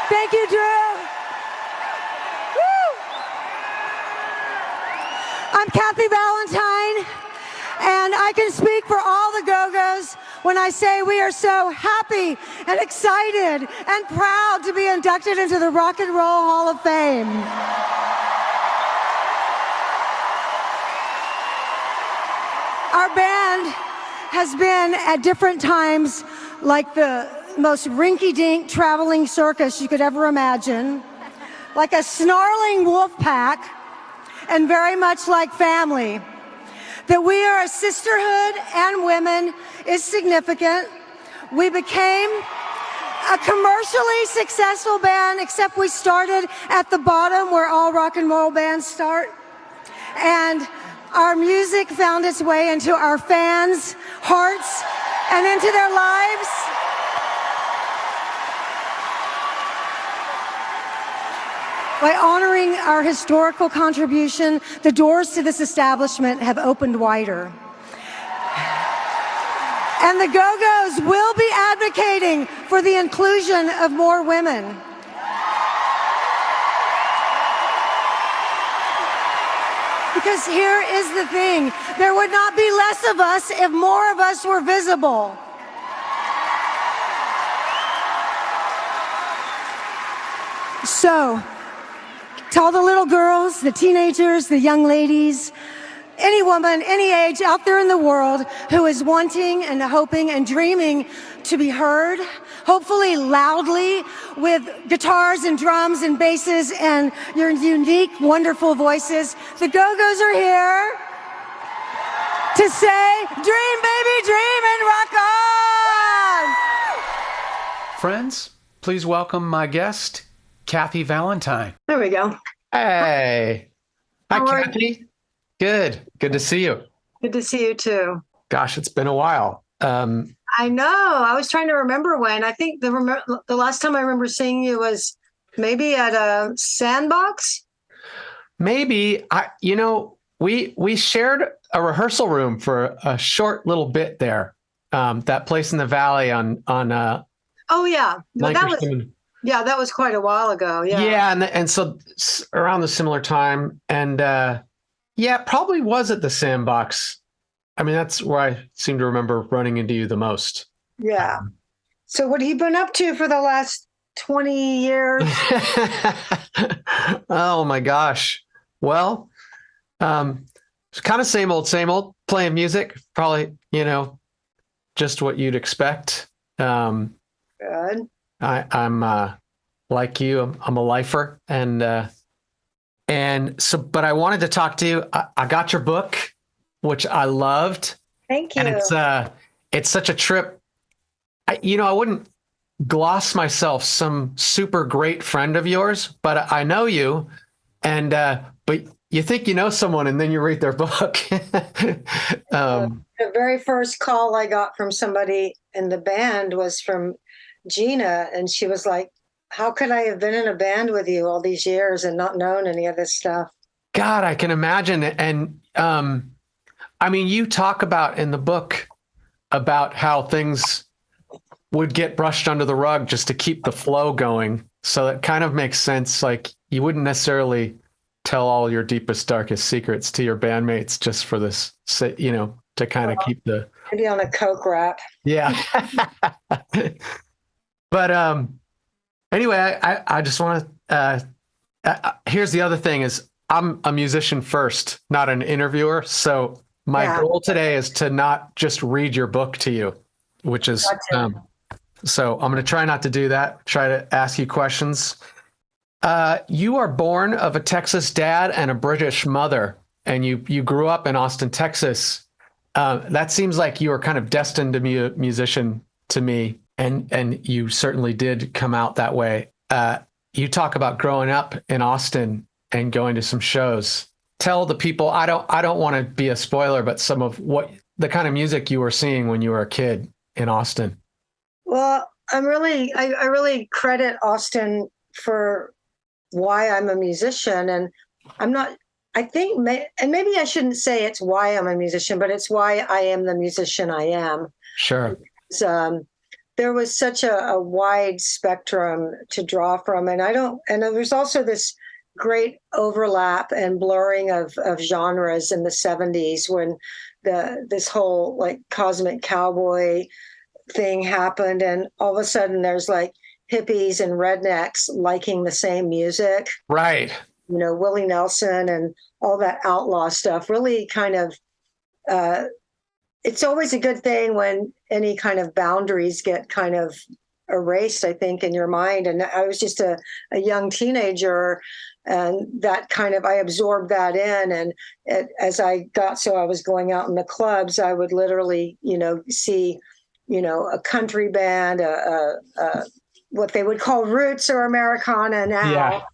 Thank you, Drew. Woo! I'm Kathy Valentine, and I can speak for all the Go-Go's when I say we are so happy and excited and proud to be inducted into the Rock and Roll Hall of Fame. Our band has been at different times like the most rinky-dink traveling circus you could ever imagine, like a snarling wolf pack, and very much like family. That we are a sisterhood and women is significant. We became a commercially successful band, except we started at the bottom where all rock and roll bands start. And our music found its way into our fans' hearts and into their lives. By honoring our historical contribution, the doors to this establishment have opened wider. And the Go-Go's will be advocating for the inclusion of more women. Because here is the thing, there would not be less of us if more of us were visible. So, to all the little girls, the teenagers, the young ladies, any woman, any age out there in the world who is wanting and hoping and dreaming to be heard, hopefully loudly with guitars and drums and basses and your unique, wonderful voices, the Go-Go's are here to say, dream, baby, dream, and rock on! Friends, please welcome my guest, Kathy Valentine. There we go. Hey. Hi, How are Kathy. Good. Good to see you. Good to see you too. Gosh, it's been a while. I know. I was trying to remember when. I think the last time I remember seeing you was maybe at a Sandbox. Maybe we shared a rehearsal room for a short little bit there. That place in the valley on Oh yeah, well, that was quite a while ago. Yeah. Yeah, and so around the similar time, and yeah, it probably was at the Sandbox. I mean, that's where I seem to remember running into you the most. Yeah. So what have you been up to for the last 20 years? Oh my gosh. Well, it's kind of same old, playing music, probably, just what you'd expect. Good. I'm like you, I'm a lifer, and so, but I wanted to talk to you. I got your book, which I loved. Thank you. And it's such a trip. I wouldn't gloss myself some super great friend of yours, but I know you, and but you think you know someone, and then you read their book. The very first call I got from somebody in the band was from Gina, and she was like, how could I have been in a band with you all these years and not known any of this stuff? God, I can imagine it. And I mean, you talk about in the book about how things would get brushed under the rug just to keep the flow going. So it kind of makes sense. Like, you wouldn't necessarily tell all your deepest, darkest secrets to your bandmates just for this, to kind of keep the... Maybe on a Coke wrap. Yeah. But anyway, I just want to, here's the other thing is I'm a musician first, not an interviewer. So my goal today is to not just read your book to you, which is, so I'm going to try not to do that. Try to ask you questions. You are born of a Texas dad and a British mother, and you grew up in Austin, Texas. That seems like you were kind of destined to be a musician to me. And you certainly did come out that way. You talk about growing up in Austin and going to some shows. Tell the people, I don't want to be a spoiler, but some of what the kind of music you were seeing when you were a kid in Austin. Well, I really credit Austin for why I'm a musician, and and maybe I shouldn't say it's why I'm a musician, but it's why I am the musician I am. Sure. there was such a wide spectrum to draw from. And there's also this great overlap and blurring of genres in the 70s when this whole like cosmic cowboy thing happened. And all of a sudden there's like hippies and rednecks liking the same music. Right. Willie Nelson and all that outlaw stuff really kind of, it's always a good thing when any kind of boundaries get kind of erased, I think, in your mind. And I was just a young teenager, and that kind of, I absorbed that in. And as I was going out in the clubs, I would literally, see, a country band, what they would call roots or Americana now,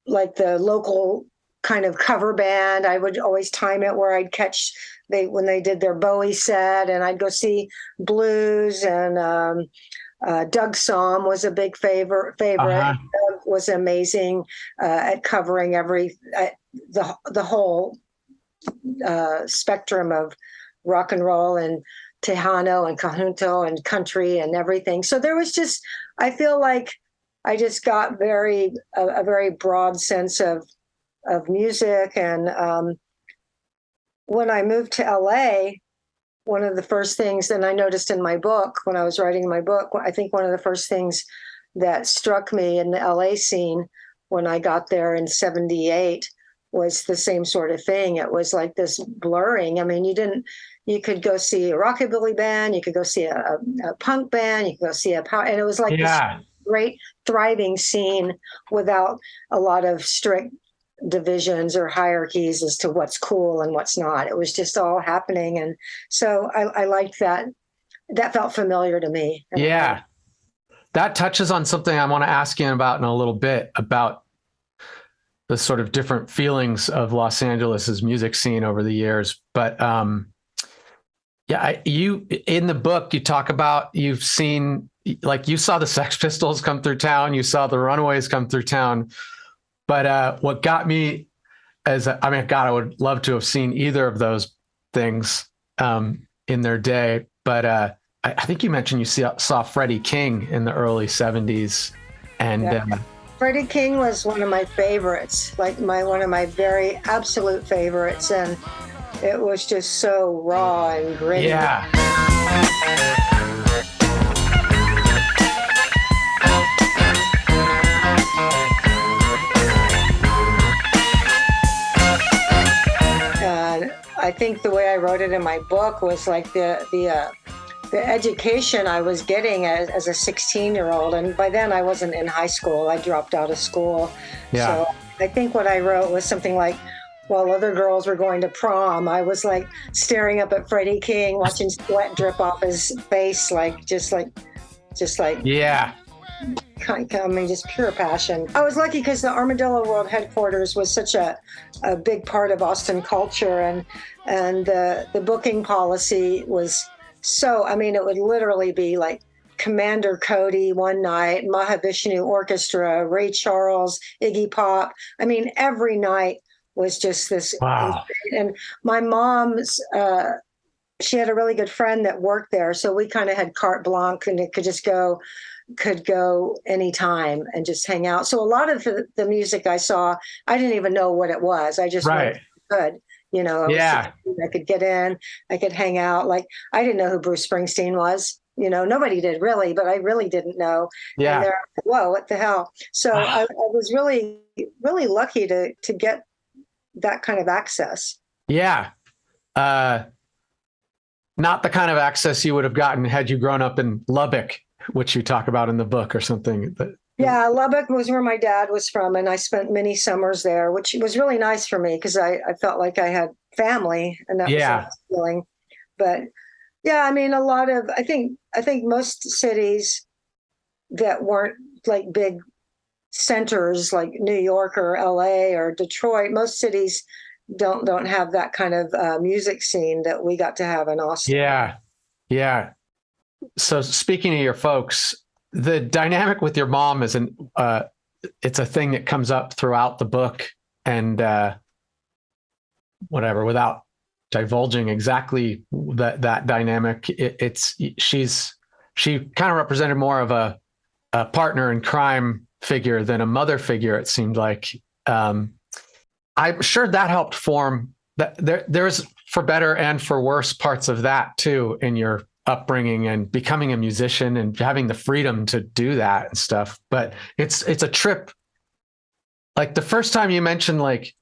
like the local kind of cover band. I would always time it where I'd catch when they did their Bowie set, and I'd go see blues. And Doug Somm was a big favorite. Uh-huh. Doug was amazing at covering the whole spectrum of rock and roll and Tejano and conjunto and country and everything. So there was just, I feel like I just got a very broad sense of music. And when I moved to LA, one of the first things, and I noticed in my book, when I was writing my book, I think one of the first things that struck me in the LA scene when I got there in 78 was the same sort of thing. It was like this blurring. I mean, you could go see a rockabilly band, you could go see a punk band, you could go see and it was like this great thriving scene without a lot of strict divisions or hierarchies as to what's cool and what's not. It was just all happening. And so I liked that. That felt familiar to me. Yeah. That touches on something I want to ask you about in a little bit, about the sort of different feelings of Los Angeles's music scene over the years. But you in the book, you talk about, you've seen, like, you saw the Sex Pistols come through town, you saw the Runaways come through town. But what got me I would love to have seen either of those things in their day. But I think you mentioned you saw Freddie King in the early 70s. And Freddie King was one of my favorites, like one of my very absolute favorites. And it was just so raw and gritty. Yeah. I think the way I wrote it in my book was like the education I was getting as a 16-year-old. And by then I wasn't in high school. I dropped out of school. Yeah. So I think what I wrote was something like, while other girls were going to prom, I was like staring up at Freddie King, watching sweat drip off his face, just like, yeah. I mean, just pure passion. I was lucky because the Armadillo World Headquarters was such a big part of Austin culture, and the booking policy was so, I mean, it would literally be like Commander Cody one night, Mahavishnu Orchestra, Ray Charles, Iggy Pop. I mean, every night was just this. Wow. And my mom's, she had a really good friend that worked there, so we kind of had carte blanche, and it could go anytime and just hang out. So a lot of the music I saw, I didn't even know what it was. I just went good, I could get in, I could hang out. Like, I didn't know who Bruce Springsteen was. Nobody did really, but I really didn't know. Yeah. And they're, whoa, what the hell? So I was really, really lucky to get that kind of access. Yeah. Not the kind of access you would have gotten had you grown up in Lubbock, which you talk about in the book or something. Yeah, Lubbock was where my dad was from, and I spent many summers there, which was really nice for me because I felt like I had family, and that was a nice feeling. But yeah, I mean, I think most cities that weren't like big centers like New York or LA or Detroit, most cities don't have that kind of music scene that we got to have in Austin. Yeah. So speaking of your folks, the dynamic with your mom is it's a thing that comes up throughout the book, and whatever, without divulging exactly that dynamic. She kind of represented more of a partner in crime figure than a mother figure. It seemed like. I'm sure that helped form that. There's for better and for worse parts of that too in your upbringing and becoming a musician and having the freedom to do that and stuff. But it's a trip. Like the first time you mentioned like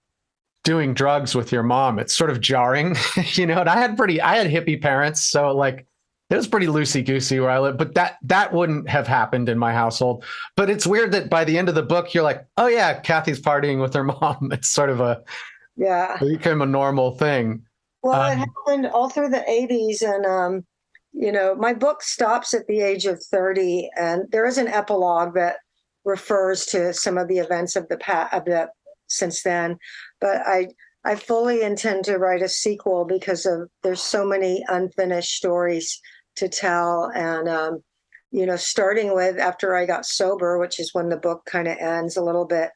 doing drugs with your mom, it's sort of jarring, and I had hippie parents. So like it was pretty loosey goosey where I live, but that wouldn't have happened in my household. But it's weird that by the end of the book, you're like, oh yeah, Kathy's partying with her mom. It's sort of it became a normal thing. Well, it happened all through the 80s. And, my book stops at the age of 30, and there is an epilogue that refers to some of the events of the since then. But I fully intend to write a sequel because there's so many unfinished stories to tell. And, starting with after I got sober, which is when the book kind of ends a little bit,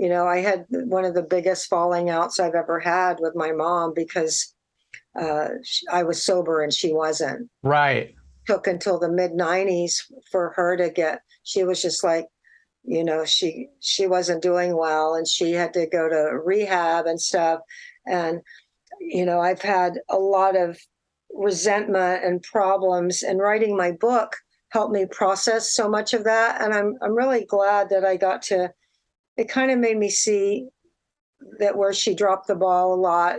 I had one of the biggest falling outs I've ever had with my mom because I was sober and she wasn't. Right. Took until the mid 90s for her to she was just like, she wasn't doing well and she had to go to rehab and stuff. And, I've had a lot of resentment and problems, and writing my book helped me process so much of that. And I'm really glad that I got to, it kind of made me see that where she dropped the ball a lot.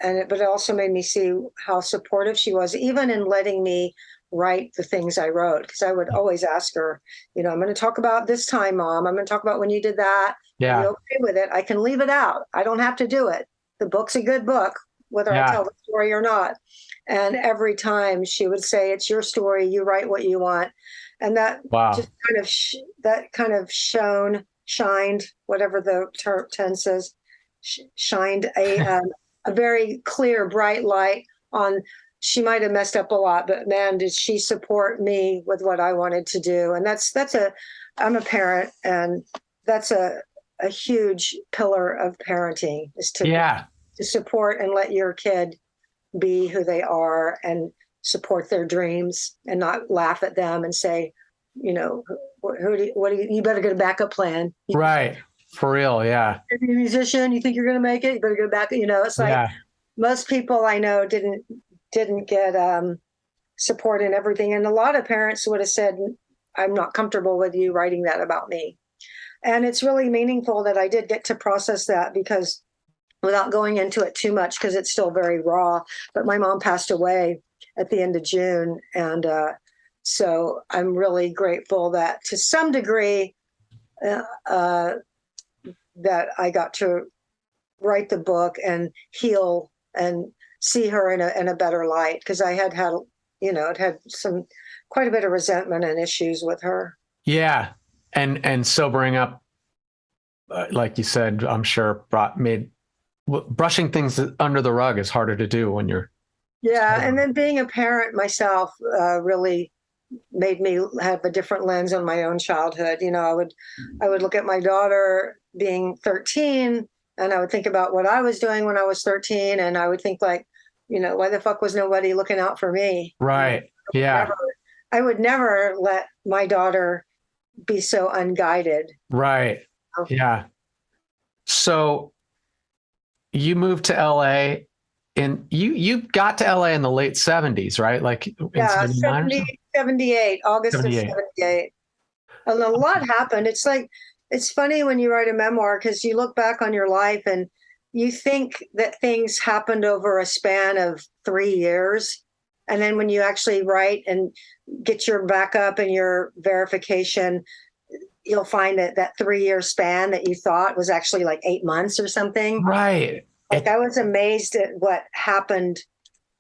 But it also made me see how supportive she was, even in letting me write the things I wrote. Because I would always ask her, I'm going to talk about this time, Mom. I'm going to talk about when you did that. Yeah. Are you okay with it? I can leave it out. I don't have to do it. The book's a good book, whether I tell the story or not. And every time she would say, it's your story. You write what you want. And that just kind of shined, whatever the tense is, shined a very clear, bright light on. She might have messed up a lot, but man, did she support me with what I wanted to do. And I'm a parent, and that's a huge pillar of parenting, is to support and let your kid be who they are and support their dreams and not laugh at them and say, you better get a backup plan. Right. For real. Yeah. You're a musician. You think you're going to make it? You better get a backup. It's like most people I know didn't get support in everything. And a lot of parents would have said, I'm not comfortable with you writing that about me. And it's really meaningful that I did get to process that, because without going into it too much, because it's still very raw, but my mom passed away at the end of June. And so I'm really grateful that to some degree that I got to write the book and heal and see her in a better light, because I had it had quite a bit of resentment and issues with her. Yeah. And sobering up, like you said, I'm sure brushing things under the rug is harder to do when you're. Yeah. And then being a parent myself really made me have a different lens on my own childhood. I would look at my daughter being 13, and I would think about what I was doing when I was 13. And I would think like, why the fuck was nobody looking out for me? Right. Yeah. I would never let my daughter be so unguided. Right. Yeah. So you moved to LA, and you got to LA in the late 70s, right? Like in 78, August 78. Of 78. And a lot happened. It's funny when you write a memoir, because you look back on your life and you think that things happened over a span of 3 years. And then when you actually write and get your backup and your verification, you'll find that 3-year span that you thought was actually like 8 months or something. Right. Like I was amazed at what happened.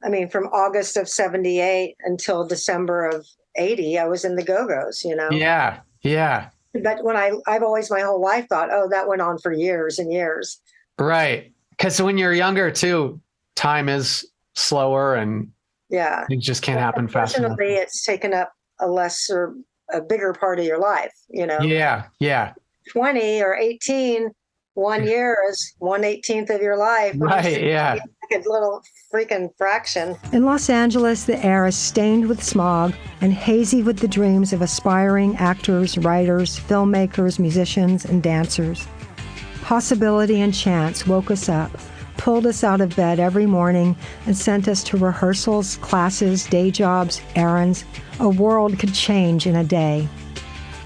I mean, from August of 78 until December of 80, I was in the Go-Go's, Yeah. Yeah. But when I've always my whole life thought, oh, that went on for years and years. Right. Because when you're younger too, time is slower and things just can't happen fast enough. Unfortunately, it's taken up a bigger part of your life, Yeah. Yeah. 20 or 18, 1 year is 1/18 of your life. Right. Yeah. a little freaking fraction. In Los Angeles, the air is stained with smog and hazy with the dreams of aspiring actors, writers, filmmakers, musicians, and dancers. Possibility and chance woke us up, pulled us out of bed every morning, and sent us to rehearsals, classes, day jobs, errands. A world could change in a day.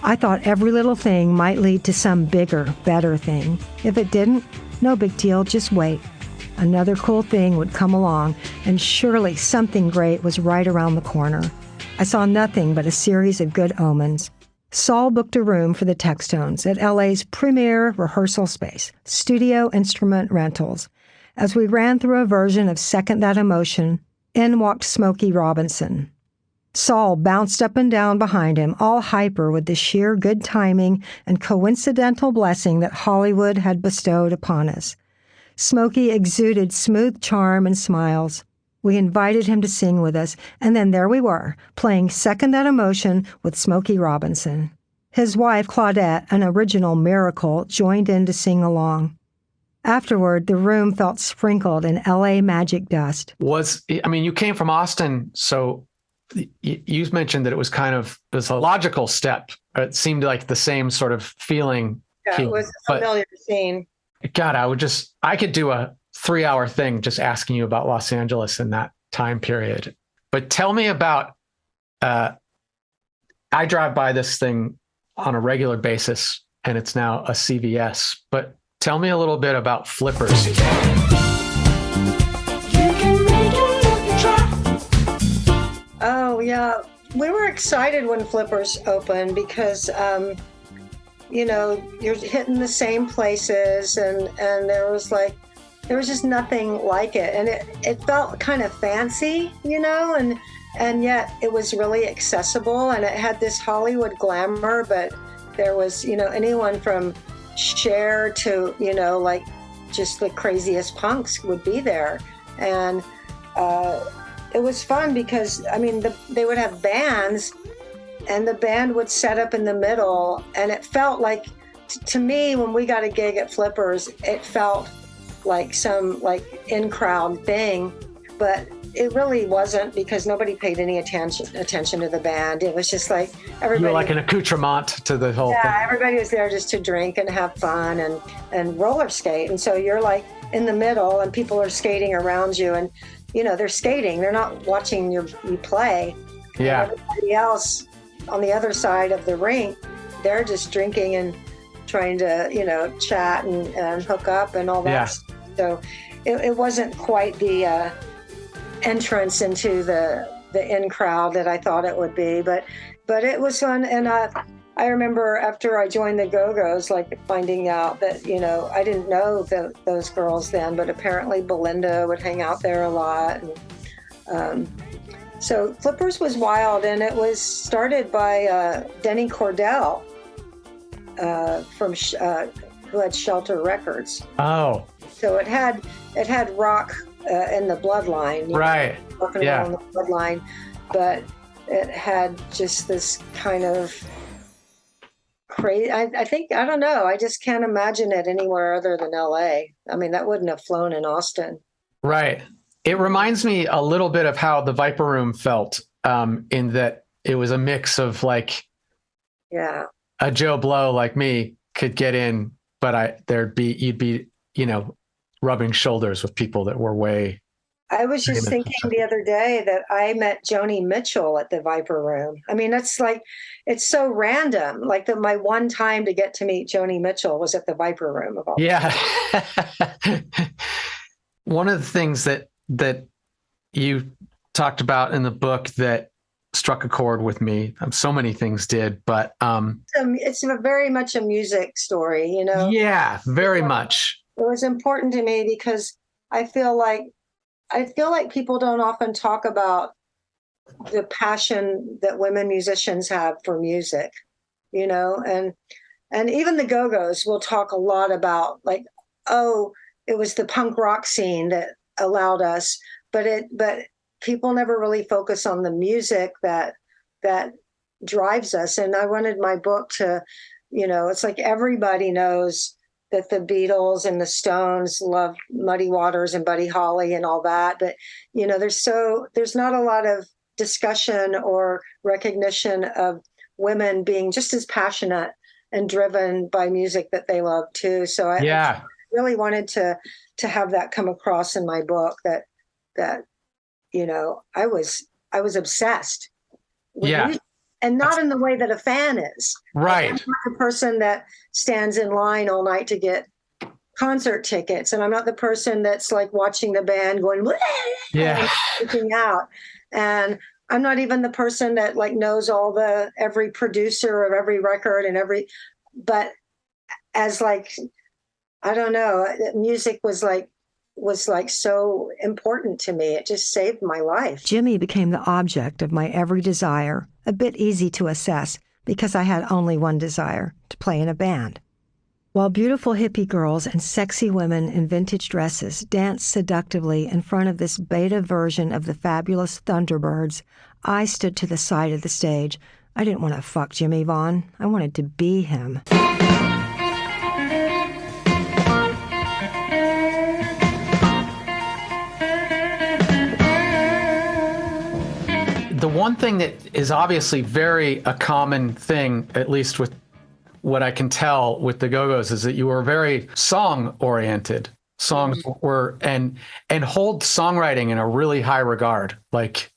I thought every little thing might lead to some bigger, better thing. If it didn't, no big deal, just wait. Another cool thing would come along, and surely something great was right around the corner. I saw nothing but a series of good omens. Saul booked a room for the Textones at LA's premier rehearsal space, Studio Instrument Rentals. As we ran through a version of Second That Emotion, in walked Smokey Robinson. Saul bounced up and down behind him, all hyper with the sheer good timing and coincidental blessing that Hollywood had bestowed upon us. Smokey exuded smooth charm and smiles. We invited him to sing with us, and then there we were, playing Second That Emotion with Smokey Robinson. His wife, Claudette, an original miracle, joined in to sing along. Afterward, the room felt sprinkled in LA magic dust. You came from Austin, so you mentioned that it was a logical step. It seemed like the same sort of feeling. Yeah, it was a familiar scene. God, I could do a 3-hour thing just asking you about Los Angeles in that time period. But tell me about, I drive by this thing on a regular basis, and it's now a CVS. But tell me a little bit about Flippers. Oh, yeah. We were excited when Flippers opened because, you're hitting the same places and there was just nothing like it. And it felt kind of fancy, and yet it was really accessible and it had this Hollywood glamour, but there was, anyone from Cher to, just the craziest punks would be there. And, it was fun because, they would have bands and the band would set up in the middle. And it felt like, to me, when we got a gig at Flippers, it felt like some in-crowd thing. But it really wasn't because nobody paid any attention to the band. It was just like everybody. You're like an accoutrement to the whole thing. Yeah, everybody was there just to drink and have fun and roller skate. And so you're like in the middle and people are skating around you and, they're skating. They're not watching you play. Yeah. And everybody else on the other side of the rink, they're just drinking and trying to, chat and hook up and all that. Yeah. So it wasn't quite the entrance into the in crowd that I thought it would be, but it was fun. And I remember after I joined the Go-Go's, finding out that, I didn't know those girls then, but apparently Belinda would hang out there a lot. And, so Flippers was wild, and it was started by Denny Cordell who had Shelter Records. Oh. So it had rock in the bloodline. Right. Yeah. In the bloodline, but it had just this kind of crazy. I don't know. I just can't imagine it anywhere other than LA. That wouldn't have flown in Austin. Right. It reminds me a little bit of how the Viper Room felt, in that it was a mix of a Joe Blow like me could get in, but you'd be, rubbing shoulders with people that were way. I was just thinking the other day that I met Joni Mitchell at the Viper Room. That's it's so random. My one time to get to meet Joni Mitchell was at the Viper Room of all. Yeah. One of the things that you talked about in the book that struck a chord with me, so many things did, but it's very much a music story, Yeah, very much. It was important to me because I feel like people don't often talk about the passion that women musicians have for music, and even the Go-Go's will talk a lot about it was the punk rock scene that allowed us, but people never really focus on the music that drives us. And I wanted my book to, it's like everybody knows that the Beatles and the Stones loved Muddy Waters and Buddy Holly and all that. But, there's not a lot of discussion or recognition of women being just as passionate and driven by music that they love too. So I really wanted to have that come across in my book that I was obsessed with music, and not in the way that a fan is. Right. I'm not the person that stands in line all night to get concert tickets, and I'm not the person that's like watching the band going and freaking out. And I'm not even the person that like knows every producer of every record but as like, I don't know, music was like so important to me. It just saved my life. Jimmy became the object of my every desire, a bit easy to assess because I had only one desire, to play in a band. While beautiful hippie girls and sexy women in vintage dresses danced seductively in front of this beta version of the fabulous Thunderbirds, I stood to the side of the stage. I didn't want to fuck Jimmy Vaughn. I wanted to be him. The one thing that is obviously a common thing, at least with what I can tell with the Go-Go's, is that you were very song oriented. Songs were and hold songwriting in a really high regard. Like,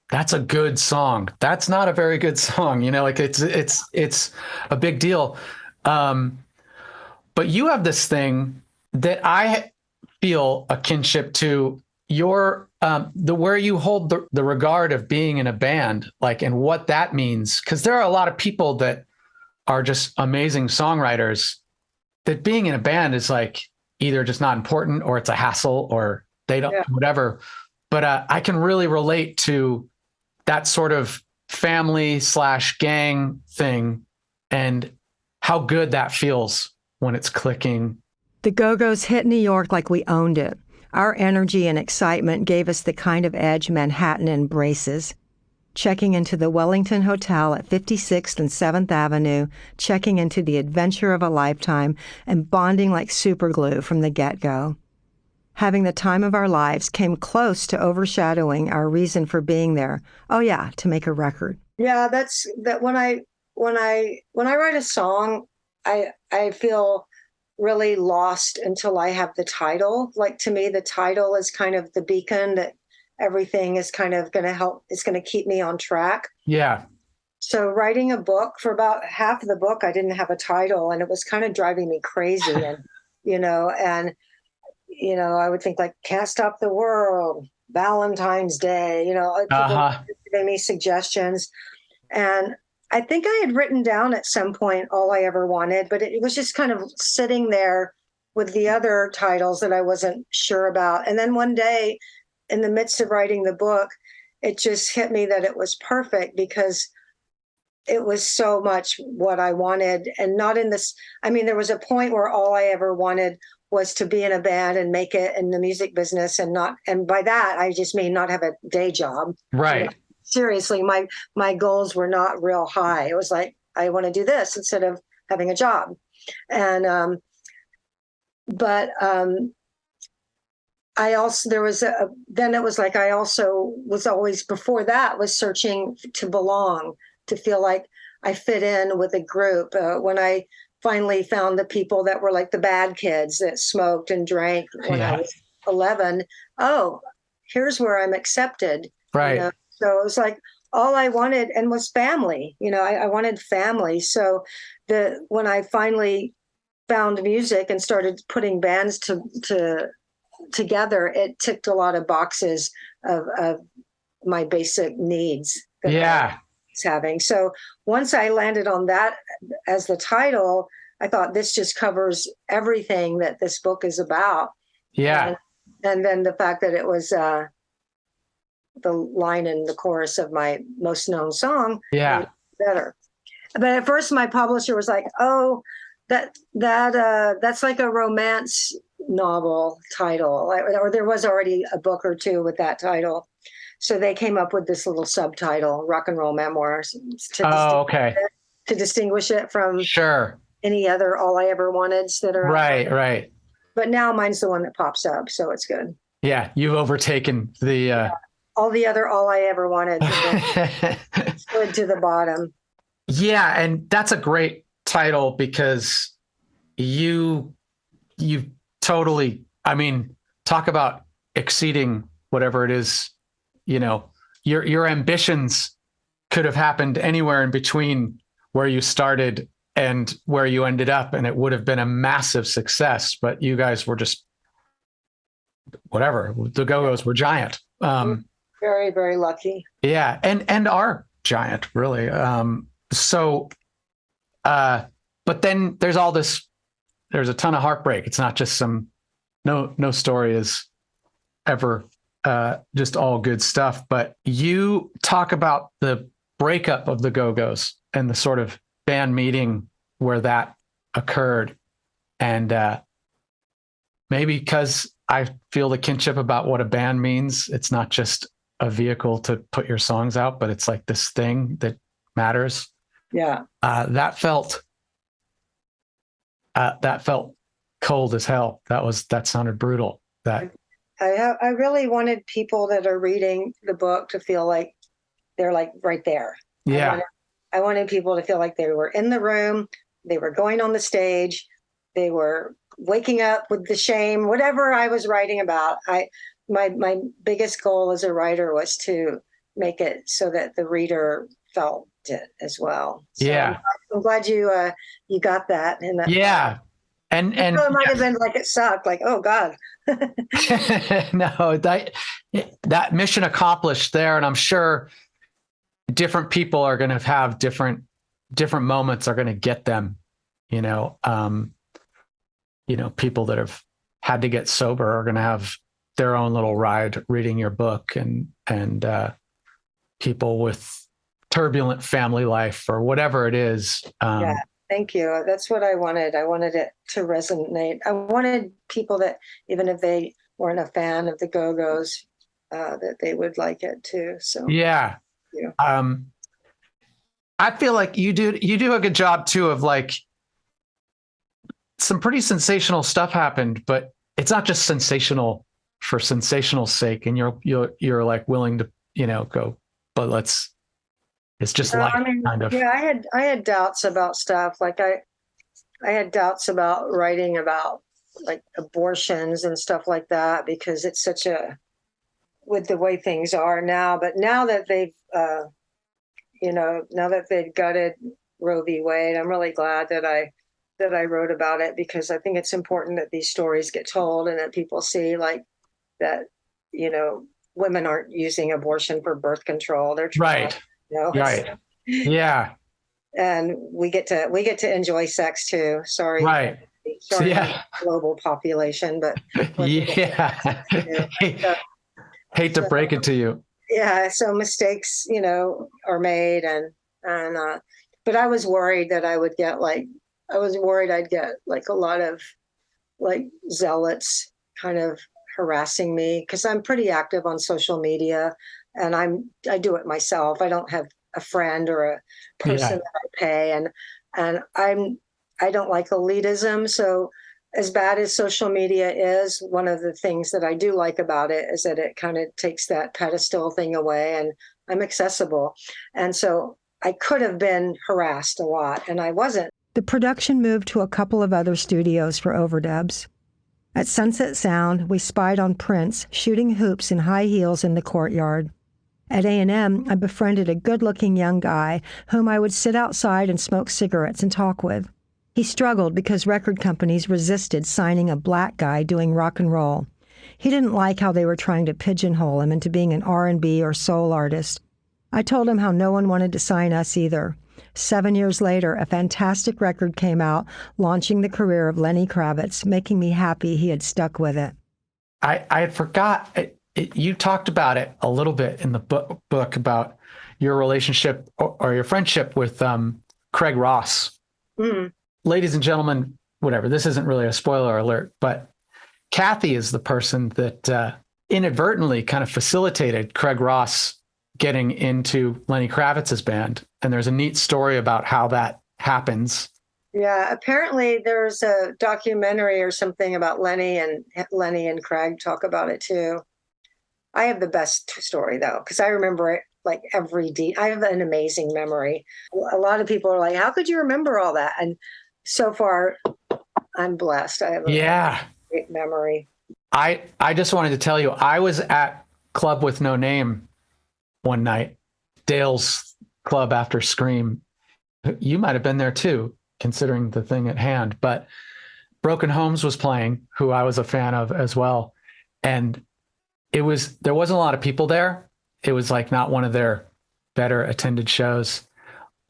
that's a good song. That's not a very good song. Like it's a big deal. But you have this thing that I feel a kinship to your where you hold the regard of being in a band, like, and what that means. Because there are a lot of people that are just amazing songwriters that being in a band is like either just not important or it's a hassle or they don't, whatever. But I can really relate to that sort of family/gang thing and how good that feels when it's clicking. The Go-Go's hit New York like we owned it. Our energy and excitement gave us the kind of edge Manhattan embraces. Checking into the Wellington Hotel at 56th and 7th Avenue, checking into the adventure of a lifetime, and bonding like superglue from the get-go. Having the time of our lives came close to overshadowing our reason for being there. Oh yeah, to make a record. Yeah, that's that. When I write a song, I feel really lost until I have the title. Like, to me, the title is kind of the beacon that everything is kind of going to help. It's going to keep me on track. Yeah. So writing a book, for about half of the book, I didn't have a title, and it was kind of driving me crazy. And, I would think like, Can't Stop the World, Valentine's Day, people giving me suggestions. And I think I had written down at some point all I ever wanted, but it was just kind of sitting there with the other titles that I wasn't sure about. And then one day, in the midst of writing the book, it just hit me that it was perfect because it was so much what I wanted. And not in this, there was a point where all I ever wanted was to be in a band and make it in the music business, and by that, I just mean not have a day job. Right. Seriously, my goals were not real high. It was like, I want to do this instead of having a job. And, I also, then it was like, I also was always, before that, was searching to belong, to feel like I fit in with a group. When I finally found the people that were like the bad kids that smoked and drank when I was 11, here's where I'm accepted. Right. So it was like all I wanted, and was family. I wanted family. So when I finally found music and started putting bands together, it ticked a lot of boxes of my basic needs that I was having. So once I landed on that as the title, I thought, this just covers everything that this book is about. Yeah. And then the fact that it was the line in the chorus of my most known song, better. But at first my publisher was like, that's like a romance novel title, or there was already a book or two with that title. So they came up with this little subtitle, Rock and Roll Memoirs, to distinguish it from any other All I Ever Wanteds that are right. But now mine's the one that pops up, so it's good. Yeah, you've overtaken the all the other All I Ever Wanted slid to the bottom. Yeah, and that's a great title because you totally, I mean, talk about exceeding whatever it is, your ambitions could have happened anywhere in between where you started and where you ended up, and it would have been a massive success, but you guys were just whatever. The Go-Go's were giant. Very, very lucky. Yeah, and are giant, really. But then there's a ton of heartbreak. It's not just no story is ever just all good stuff. But you talk about the breakup of the Go-Go's and the sort of band meeting where that occurred. And maybe because I feel the kinship about what a band means, it's not just a vehicle to put your songs out, but it's like this thing that matters. Yeah. That felt cold as hell. That sounded brutal. I really wanted people that are reading the book to feel like they're like right there. Yeah. I wanted people to feel like they were in the room, they were going on the stage, they were waking up with the shame, whatever I was writing about. My biggest goal as a writer was to make it so that the reader felt it as well. So yeah. I'm glad you got that. Yeah. And it might have been like it sucked, like, oh God. No, that mission accomplished there. And I'm sure different people are going to have different moments are going to get them, people that have had to get sober are going to have their own little ride reading your book, and people with turbulent family life or whatever it is. Yeah. Thank you. That's what I wanted. I wanted it to resonate. I wanted people that, even if they weren't a fan of the Go-Go's, that they would like it too. So yeah. I feel like you do a good job too of like some pretty sensational stuff happened, but it's not just sensational for sensational sake. And you're like willing to, go, but it's just like kind of. Yeah, I had doubts about stuff. Like I had doubts about writing about like abortions and stuff like that, because it's such with the way things are now. But now that they've, now that they've gutted Roe v. Wade, I'm really glad that I wrote about it, because I think it's important that these stories get told and that people see like that, women aren't using abortion for birth control. They're trying. Right. Right. Yeah. And we get to enjoy sex too. Sorry. Right. Sorry, yeah. Global population, but yeah. Hate to break it to you. Yeah. So mistakes, are made, and but I was worried that I'd get like a lot of like zealots kind of harassing me, because I'm pretty active on social media. And I do it myself. I don't have a friend or a person that I pay, and I don't like elitism. So as bad as social media is, one of the things that I do like about it is that it kind of takes that pedestal thing away, and I'm accessible. And so I could have been harassed a lot, and I wasn't. The production moved to a couple of other studios for overdubs. At Sunset Sound, we spied on Prince shooting hoops in high heels in the courtyard. At A&M, I befriended a good-looking young guy whom I would sit outside and smoke cigarettes and talk with. He struggled because record companies resisted signing a black guy doing rock and roll. He didn't like how they were trying to pigeonhole him into being an R&B or soul artist. I told him how no one wanted to sign us either. 7 years later, a fantastic record came out, launching the career of Lenny Kravitz, making me happy he had stuck with it. I had forgot. You talked about it a little bit in the book about your relationship or your friendship with Craig Ross. Mm. Ladies and gentlemen, whatever, this isn't really a spoiler alert, but Kathy is the person that inadvertently kind of facilitated Craig Ross getting into Lenny Kravitz's band. And there's a neat story about how that happens. Yeah, apparently there's a documentary or something about Lenny and Craig talk about it too. I have the best story though, because I remember it like I have an amazing memory. A lot of people are like, "How could you remember all that?" And so far, I'm blessed. I have a Yeah. great memory. I just wanted to tell you, I was at Club with No Name one night, Dale's club after Scream. You might have been there too, considering the thing at hand. But Broken Homes was playing, who I was a fan of as well. And there wasn't a lot of people there. It was like not one of their better attended shows.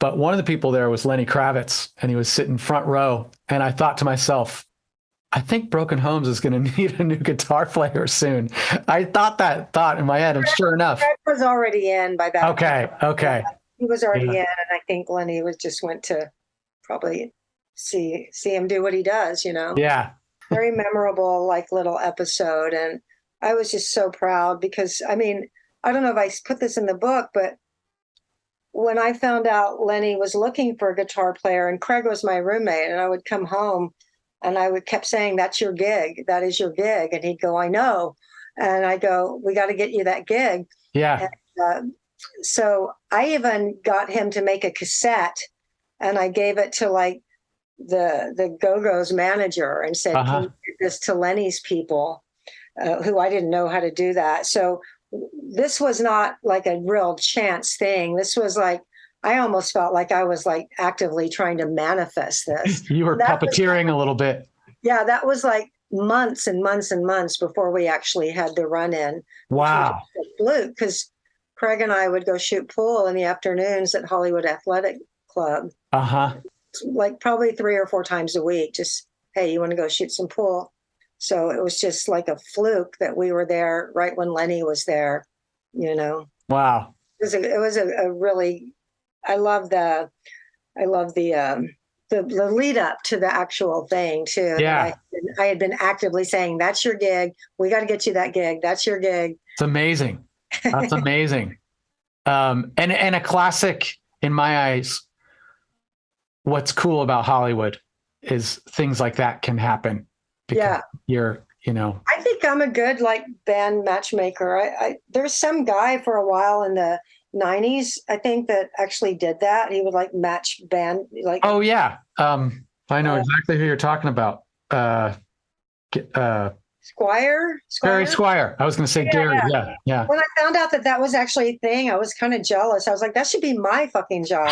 But one of the people there was Lenny Kravitz, and he was sitting front row. And I thought to myself, I think Broken Homes is going to need a new guitar player soon. I thought that thought in my head, and sure enough. Craig was already in by that Okay, time. okay. Yeah, he was already in, and I think Lenny went to probably see him do what he does, Yeah. Very memorable, like little episode. And I was just so proud because, I mean, I don't know if I put this in the book, but when I found out Lenny was looking for a guitar player and Craig was my roommate, and I would come home and I would kept saying, "That's your gig. That is your gig." And he'd go, "I know." And I go, "We got to get you that gig." Yeah. And, so I even got him to make a cassette, and I gave it to like the Go-Go's manager and said, "Can you give this to Lenny's people?" Who I didn't know how to do that. So this was not like a real chance thing. This was like, I almost felt like I was like actively trying to manifest this. You were puppeteering a little bit. Yeah, that was like months and months and months before we actually had the run in. Wow. Fluke, because Craig and I would go shoot pool in the afternoons at Hollywood Athletic Club. Like probably 3 or 4 times a week. Just, hey, you want to go shoot some pool? So it was just like a fluke that we were there right when Lenny was there, Wow. It was a really, I love the lead up to the actual thing too. Yeah. I had been actively saying, "That's your gig. We got to get you that gig. That's your gig." It's amazing. That's amazing. And a classic in my eyes. What's cool about Hollywood is things like that can happen. Yeah. I think I'm a good like band matchmaker. There's some guy for a while in the 90s, I think, that actually did that. He would like match band like. Oh yeah. I know exactly who you're talking about. Squire? Gary Squire. I was going to say Gary. Yeah. When I found out that was actually a thing, I was kind of jealous. I was like, that should be my fucking job.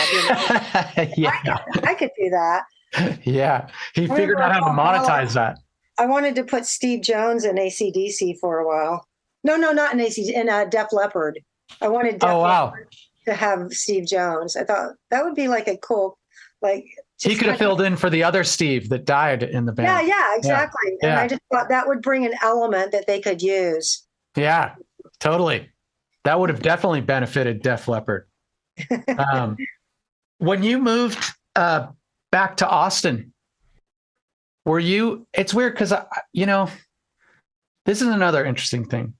Yeah. I could do that. Yeah. He figured out how to monetize that. I wanted to put Steve Jones in AC/DC for a while. No, not in AC/DC, in Def Leppard. I wanted Def Leppard to have Steve Jones. I thought that would be like a cool, like. He could have filled in for the other Steve that died in the band. Yeah, exactly. Yeah. And I just thought that would bring an element that they could use. Yeah, totally. That would have definitely benefited Def Leppard. When you moved back to Austin, it's weird because, this is another interesting thing.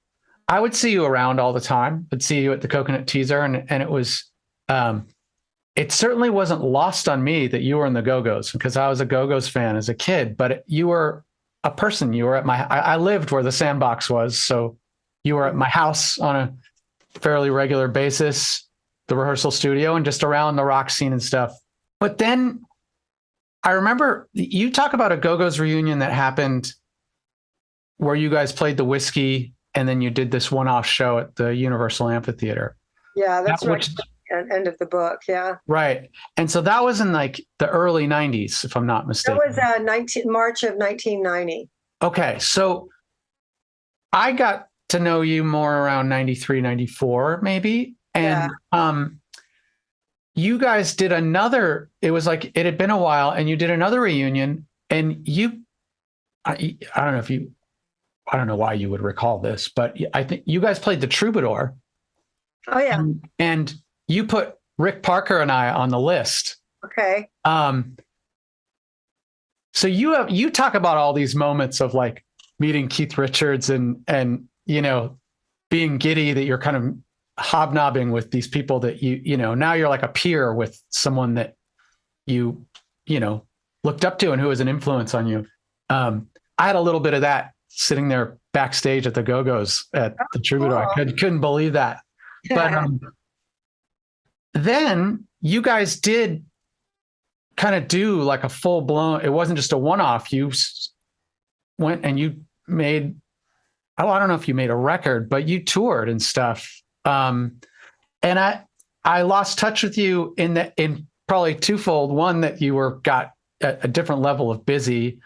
I would see you around all the time. I'd see you at the Coconut Teaser, and it was, it certainly wasn't lost on me that you were in the Go-Go's because I was a Go-Go's fan as a kid, but you were a person. You were at I lived where the Sandbox was. So you were at my house on a fairly regular basis, the rehearsal studio, and just around the rock scene and stuff. But then I remember you talk about a Go-Go's reunion that happened where you guys played the Whiskey and then you did this one-off show at the Universal Amphitheater. Yeah, that's right. End of the book. Yeah. Right. And so that was in like the early 90s, if I'm not mistaken. That was March of 1990. Okay. So I got to know you more around 93, 94, maybe. And you guys did it was like it had been a while, and you did another reunion, and I don't know why you would recall this, but I think you guys played the Troubadour. Oh yeah. And you put Rick Parker and I on the list. Okay. So you talk about all these moments of like meeting Keith Richards and being giddy that you're kind of hobnobbing with these people that now you're like a peer with someone that you looked up to and who was an influence on you. I had a little bit of that sitting there backstage at the Go-Go's at the Troubadour. I couldn't believe that. But then you guys did kind of do like a full blown, it wasn't just a one-off. You went and you made, I don't know if you made a record, but you toured and stuff. And I lost touch with you in probably twofold. One, that you got a different level of busy.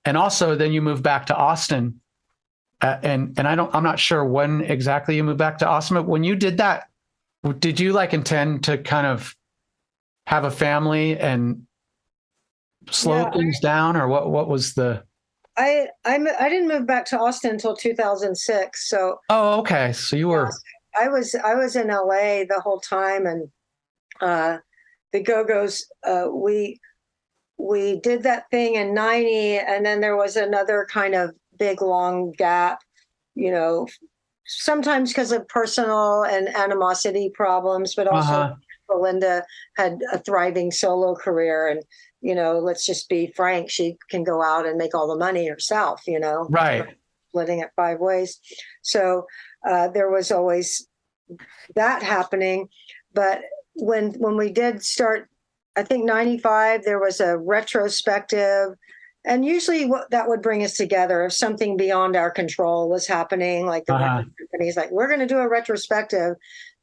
And also then you moved back to Austin. And I'm not sure when exactly you moved back to Austin, but when you did that, did you like intend to kind of have a family and slow things down, or what was the? I didn't move back to Austin until 2006. So. Oh, okay. So you were. I was in LA the whole time, and the Go-Go's. We did that thing in '90, and then there was another kind of big long gap. Sometimes because of personal and animosity problems, but also Belinda had a thriving solo career, and let's just be frank, she can go out and make all the money herself, right, splitting it 5 ways. So there was always that happening. But when we did start, I think 95, there was a retrospective. And usually what that would bring us together if something beyond our control was happening, like the record company's like, we're going to do a retrospective,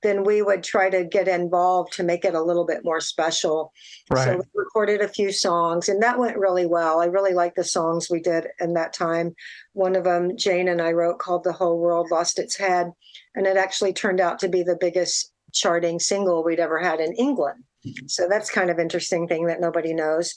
then we would try to get involved to make it a little bit more special. Right. So we recorded a few songs, and that went really well. I really liked the songs we did in that time. One of them, Jane and I wrote, called The Whole World Lost Its Head. And it actually turned out to be the biggest charting single we'd ever had in England. So that's kind of interesting thing that nobody knows.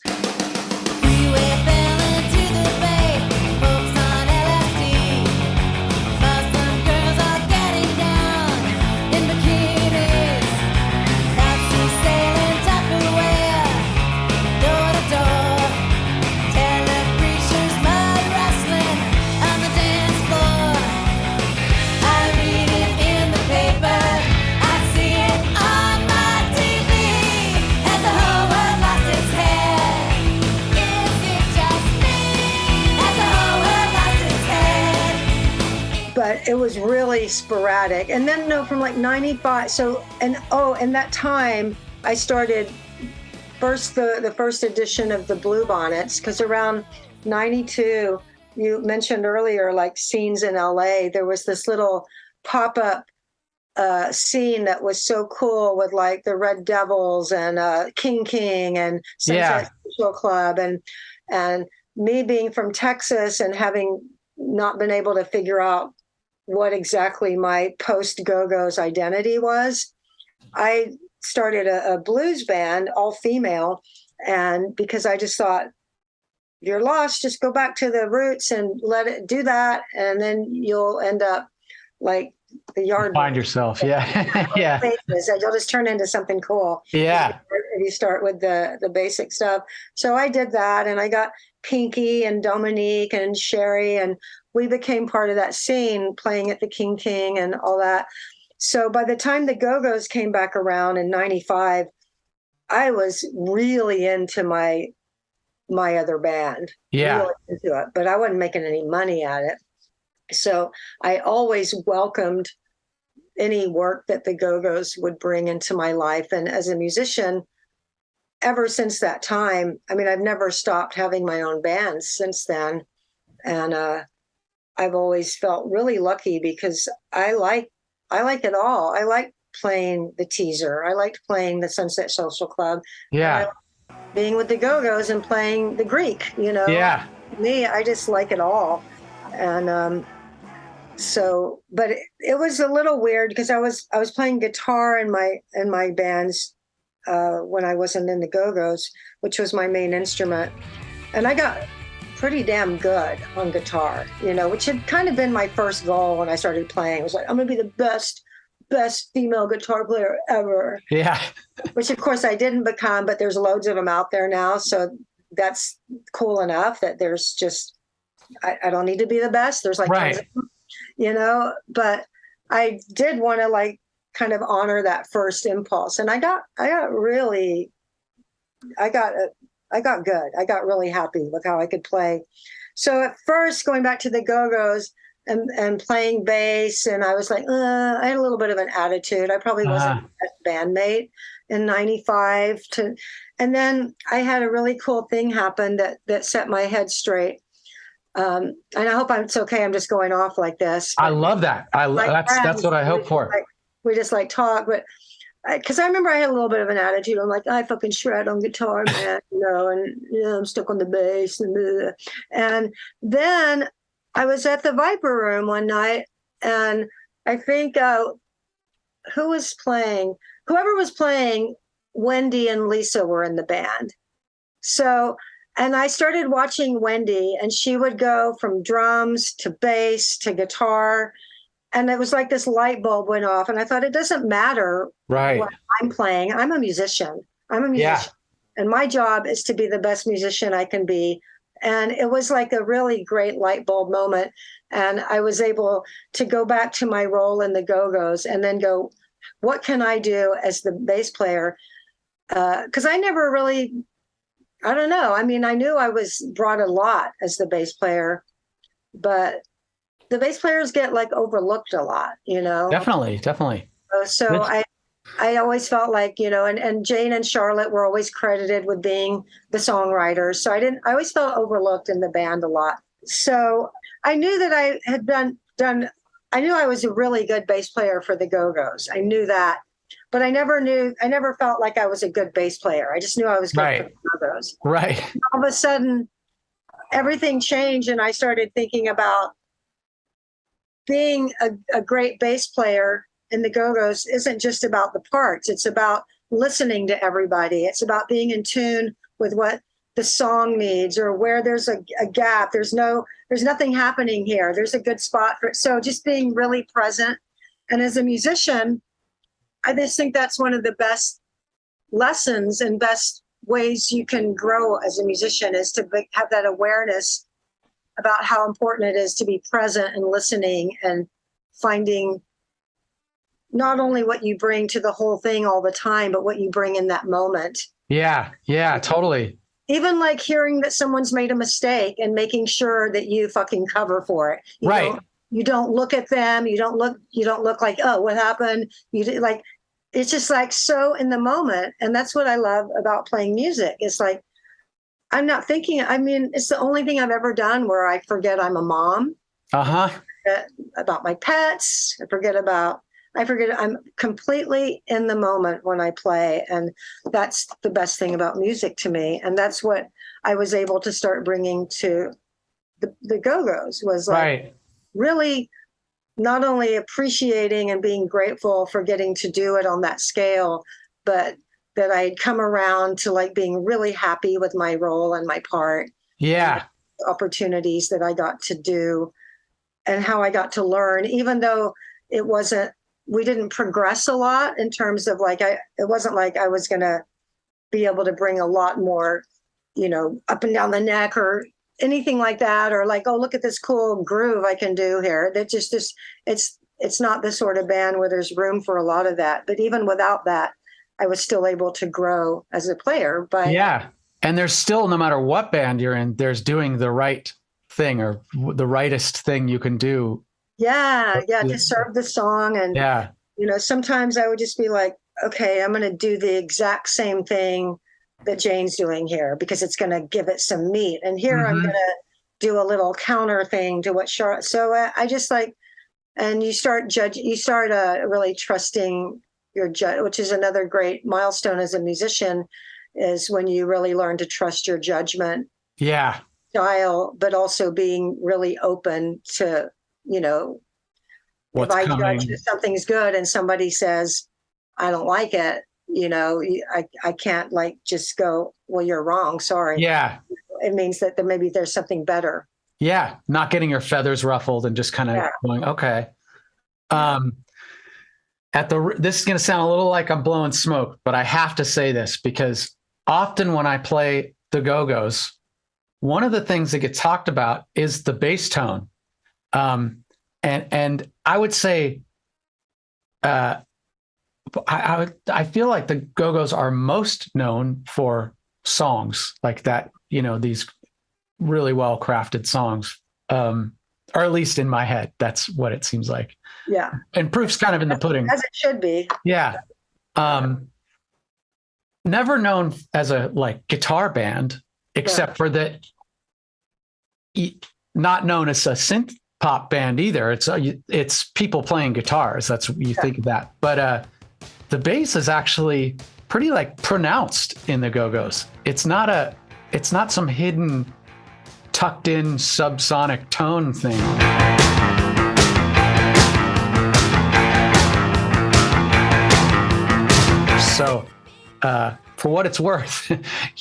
But it was really sporadic. And then from like 95. So, and that time I started the first edition of the Blue Bonnets, because around 92, you mentioned earlier, like scenes in LA, there was this little pop-up scene that was so cool with like the Red Devils and King and Sunset Social Club, and me being from Texas and having not been able to figure out what exactly my post Go-Go's identity was, I started a blues band, all female. And because I just thought, you're lost, just go back to the roots and let it do that. And then you'll end up like the yard. Find yourself. Yeah. Yeah. You'll just turn into something cool. Yeah. If you start with the basic stuff. So I did that, and I got Pinky and Dominique and Sherry, and we became part of that scene, playing at the King and all that. So by the time the Go-Go's came back around in 95, I was really into my other band. Yeah. Really into it, but I wasn't making any money at it. So I always welcomed any work that the Go-Go's would bring into my life. And as a musician, ever since that time, I mean, I've never stopped having my own bands since then. And I've always felt really lucky because I like it all. I like playing the Teaser. I liked playing the Sunset Social Club. Yeah. Being with the Go-Go's and playing the Greek, Yeah. Me, I just like it all. And so, but it was a little weird because I was playing guitar in my bands when I wasn't in the Go-Go's, which was my main instrument. And I got pretty damn good on guitar, which had kind of been my first goal when I started playing. It was like, I'm going to be the best female guitar player ever. Yeah. Which of course I didn't become, but there's loads of them out there now. So that's cool enough that there's just, I don't need to be the best. There's like, right. But I did want to like kind of honor that first impulse. And I got I got good. I got really happy with how I could play. So at first, going back to the Go-Go's and playing bass, and I was like, I had a little bit of an attitude. I probably wasn't the best bandmate in '95. And then I had a really cool thing happen that set my head straight. And I hope it's okay. I'm just going off like this. I love that. That's what I hope for. We just like talk, but because I remember I had a little bit of an attitude. I'm like, I fucking shred on guitar, man, and I'm stuck on the bass. And then I was at the Viper Room one night, and I think who was playing? Whoever was playing, Wendy and Lisa were in the band. So, and I started watching Wendy, and she would go from drums to bass to guitar. And it was like this light bulb went off, and I thought, it doesn't matter what I'm playing. I'm a musician. And my job is to be the best musician I can be. And it was like a really great light bulb moment. And I was able to go back to my role in the Go-Go's and then go, what can I do as the bass player? Because I never really, I don't know. I mean, I knew I was brought a lot as the bass player, but the bass players get like overlooked a lot, Definitely. So I always felt like, and Jane and Charlotte were always credited with being the songwriters. So I always felt overlooked in the band a lot. So I knew that I had I knew I was a really good bass player for the Go-Go's. I knew that, but I never felt like I was a good bass player. I just knew I was good for the Go-Go's. Right. All of a sudden, everything changed, and I started thinking about being a great bass player in the Go-Go's isn't just about the parts. It's about listening to everybody. It's about being in tune with what the song needs, or where there's a gap. There's nothing happening here. There's a good spot for it. So just being really present. And as a musician, I just think that's one of the best lessons and best ways you can grow as a musician, is to have that awareness about how important it is to be present and listening and finding not only what you bring to the whole thing all the time, but what you bring in that moment. Yeah, totally. Even like hearing that someone's made a mistake and making sure that you fucking cover for it. You don't look at them. You don't look like, oh, what happened? It's just like so in the moment. And that's what I love about playing music. It's like, I'm not thinking, it's the only thing I've ever done where I forget I'm a mom. About my pets. I'm completely in the moment when I play. And that's the best thing about music to me. And that's what I was able to start bringing to the Go-Go's, was like really not only appreciating and being grateful for getting to do it on that scale, but that I'd come around to like being really happy with my role and my part. Yeah. Opportunities that I got to do and how I got to learn, even though we didn't progress a lot in terms of it wasn't like I was going to be able to bring a lot more, up and down the neck or anything like that, or like, oh, look at this cool groove I can do here. That just it's not the sort of band where there's room for a lot of that. But even without that, I was still able to grow as a player. And there's still, no matter what band you're in, there's doing the right thing, or the rightest thing you can do. To serve the song. And sometimes I would just be like, okay, I'm going to do the exact same thing that Jane's doing here, because it's going to give it some meat. And here I'm going to do a little counter thing to what Charlotte. So I just and you start really trusting your judge, which is another great milestone as a musician, is when you really learn to trust your judgment style, but also being really open to, what's if I coming. judge that something's good and somebody says, I don't like it, I can't just go, well, you're wrong. Sorry. Yeah. It means that maybe there's something better. Yeah. Not getting your feathers ruffled and just kind of going, okay. This is going to sound a little like I'm blowing smoke, but I have to say this, because often when I play the Go-Go's, one of the things that gets talked about is the bass tone. And I would say, I feel like the Go-Go's are most known for songs like that, these really well crafted songs, or at least in my head, that's what it seems like. Yeah. And proof's kind of in the pudding. As it should be. Yeah. Never known as a guitar band, except for that, not known as a synth pop band either. It's people playing guitars. That's what you think of that. But the bass is actually pretty pronounced in the Go-Go's. It's not some hidden, tucked in subsonic tone thing. So for what it's worth,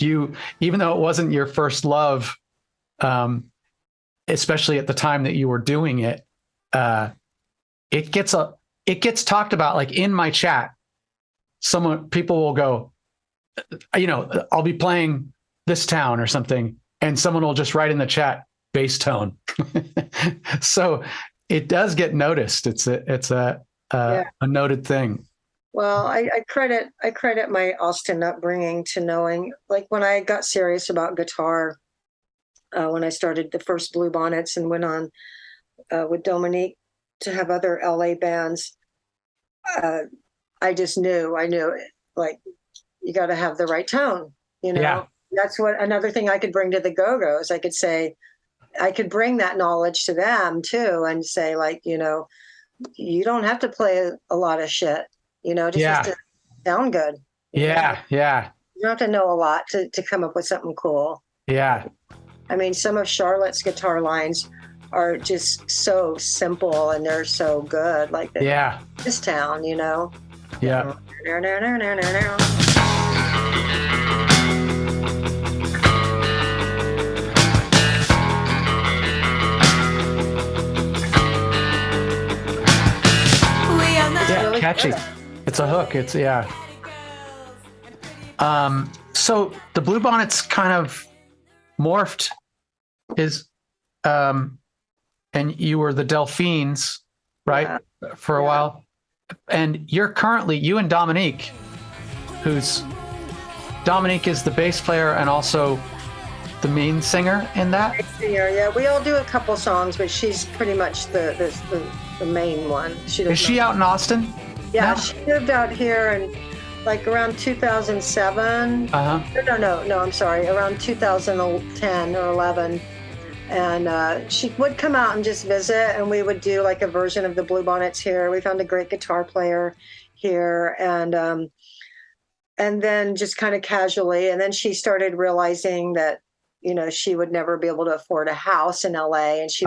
even though it wasn't your first love, especially at the time that you were doing it, it gets talked about. In my chat, people will go, I'll be playing this town or something, and someone will just write in the chat bass tone. So it does get noticed. It's a noted thing. Well, I credit my Austin upbringing to knowing, when I got serious about guitar, when I started the first Blue Bonnets and went on with Dominique to have other LA bands, I just knew, you got to have the right tone, Yeah. That's what another thing I could bring to the Go-Go's. I could say, I could bring that knowledge to them too, and say you don't have to play a lot of shit, just have to sound good. Yeah. You don't have to know a lot to come up with something cool. Yeah. I mean, some of Charlotte's guitar lines are just so simple and they're so good. This town, Yeah. Yeah, catchy. It's a hook. So the Blue Bonnets kind of morphed and you were the Delphines, right? For a while. And you're currently, you and Dominique, Dominique is the bass player and also the main singer in that? Yeah. We all do a couple songs, but she's pretty much the main one. Is she out in Austin? Yeah, now? She moved out here in around 2007. No, I'm sorry, around 2010 or 11. And she would come out and just visit, and we would do a version of the Blue Bonnets here. We found a great guitar player here, and then just kind of casually. And then she started realizing that, she would never be able to afford a house in LA, and she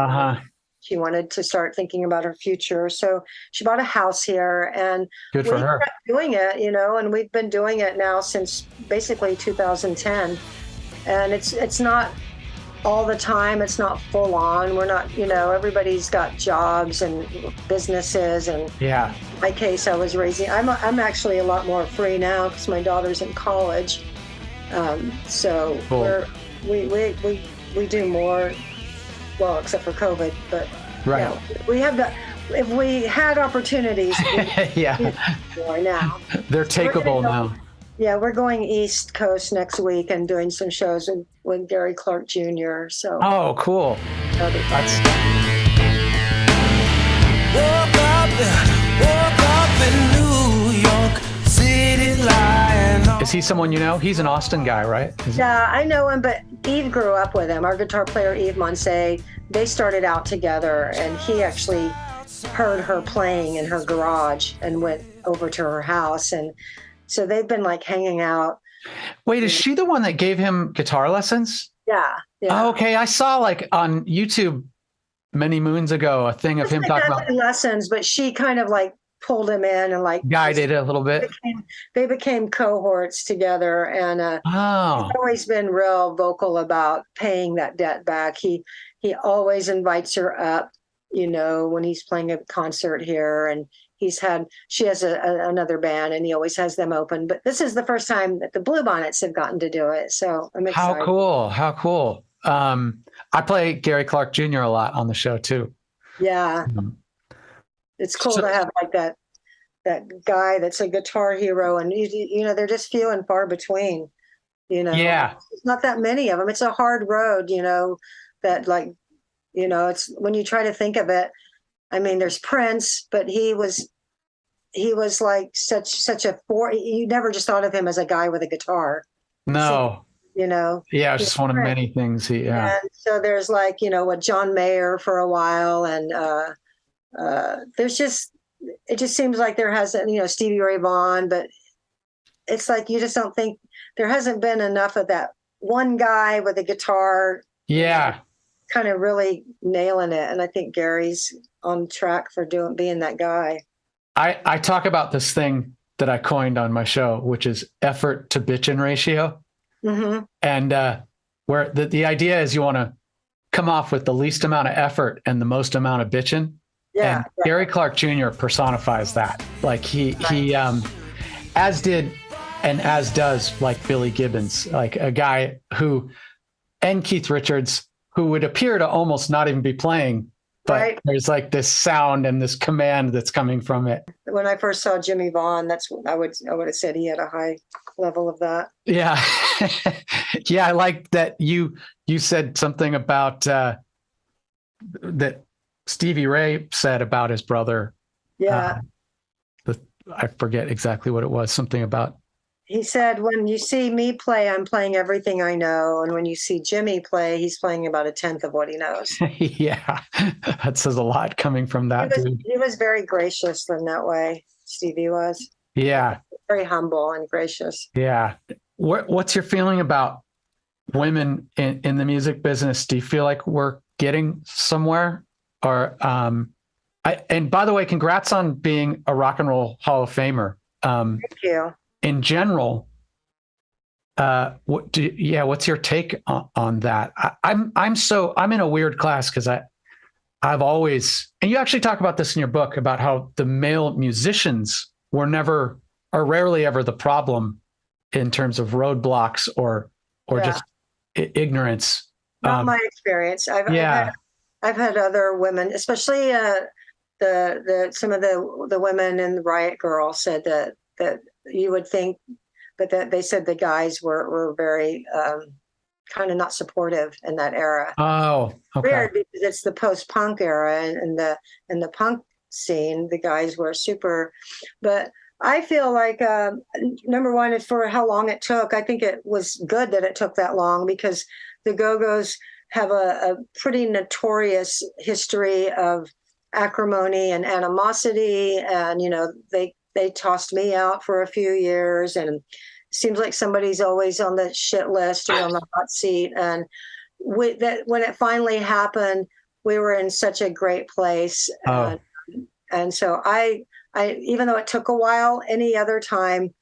wanted to start thinking about her future. So she bought a house here, and good for her. Kept doing it, and we've been doing it now since basically 2010. And it's not all the time. It's not full on. We're not, everybody's got jobs and businesses. And yeah, in my case, I'm actually a lot more free now because my daughter's in college. So cool. we do more, well, except for COVID, but right. We have if we had opportunities, more now. They're takeable now. Yeah, we're going East Coast next week and doing some shows with Gary Clark Jr. So. Oh, cool. That's. Woke up in New York City lying. Is he someone you know? He's an Austin guy, right? Yeah, I know him, but Eve grew up with him. Our guitar player, Eve Monse, they started out together, and he actually heard her playing in her garage and went over to her house, and so they've been hanging out. Wait, is she the one that gave him guitar lessons? Yeah. Oh, okay, I saw on YouTube many moons ago a thing of him talking about lessons, but she kind of pulled him in and guided a little bit. They became cohorts together, and he's always been real vocal about paying that debt back. He always invites her up, when he's playing a concert here, and she has another band, and he always has them open. But this is the first time that the Blue Bonnets have gotten to do it, so I'm excited. How cool! I play Gary Clark Jr. a lot on the show too. Yeah. It's cool to have that guy that's a guitar hero, and they're just few and far between. you know. Yeah. There's not that many of them. It's a hard road, you know, that like, you know, it's when you try to think of it. I mean, there's Prince, but he was like such a you never just thought of him as a guy with a guitar. No. You know. Yeah, it's just one of many things. Yeah. And so there's like, you know, what John Mayer for a while, and there's just, it just seems like there hasn't, you know, Stevie Ray Vaughan, but it's like you just don't think there hasn't been enough of that one guy with a guitar. Yeah. Kind of really nailing it. And I think Gary's on track for being that guy. I talk about this thing that I coined on my show, which is effort to bitchin' ratio. Mm-hmm. And where the idea is you want to come off with the least amount of effort and the most amount of bitching. Yeah. And Gary Clark Jr. personifies that. Like he as did and as does like Billy Gibbons, like a guy who, and Keith Richards, who would appear to almost not even be playing, but there's like this sound and this command that's coming from it. When I first saw Jimmy Vaughn, that's what I would have said he had a high level of that. Yeah. Yeah. I like that you said something about that Stevie Ray said about his brother. Yeah. I forget exactly what it was. Something about. He said, when you see me play, I'm playing everything I know. And when you see Jimmy play, he's playing about a tenth of what he knows. Yeah. That says a lot coming from that dude. He was very gracious in that way. Stevie was. Yeah. Very humble and gracious. Yeah. What's your feeling about women in the music business? Do you feel like we're getting somewhere? Or, and by the way, congrats on being a Rock and Roll Hall of Famer. Thank you. In general, what's your take on that? I'm in a weird class because I've always, and you actually talk about this in your book about how the male musicians are rarely ever the problem in terms of roadblocks or just ignorance. Not my experience. I've had other women, especially some of the women in the Riot Girl said that you would think, but that they said the guys were very kind of not supportive in that era. Oh, okay. Weird, because it's the post-punk era, and in the punk scene, the guys were super. But I feel like number one is for how long it took. I think it was good that it took that long because the Go-Go's have a pretty notorious history of acrimony and animosity, and you know they tossed me out for a few years, and it seems like somebody's always on the shit list or on the hot seat. And when it finally happened, we were in such a great place. Oh. And so I, even though it took a while, any other time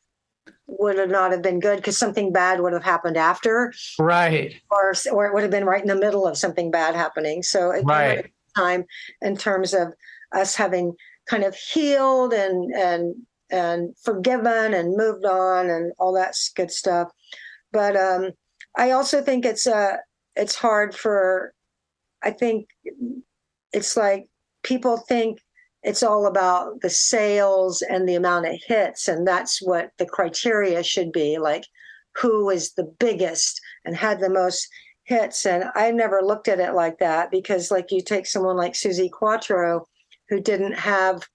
would have not have been good because something bad would have happened after. Right. Or it would have been right in the middle of something bad happening. So it took time in terms of us having kind of healed and forgiven and moved on and all that good stuff. But I also think it's hard I think it's like people think it's all about the sales and the amount of hits. And that's what the criteria should be, like who is the biggest and had the most hits. And I never looked at it like that because like you take someone like Suzi Quatro, who didn't have,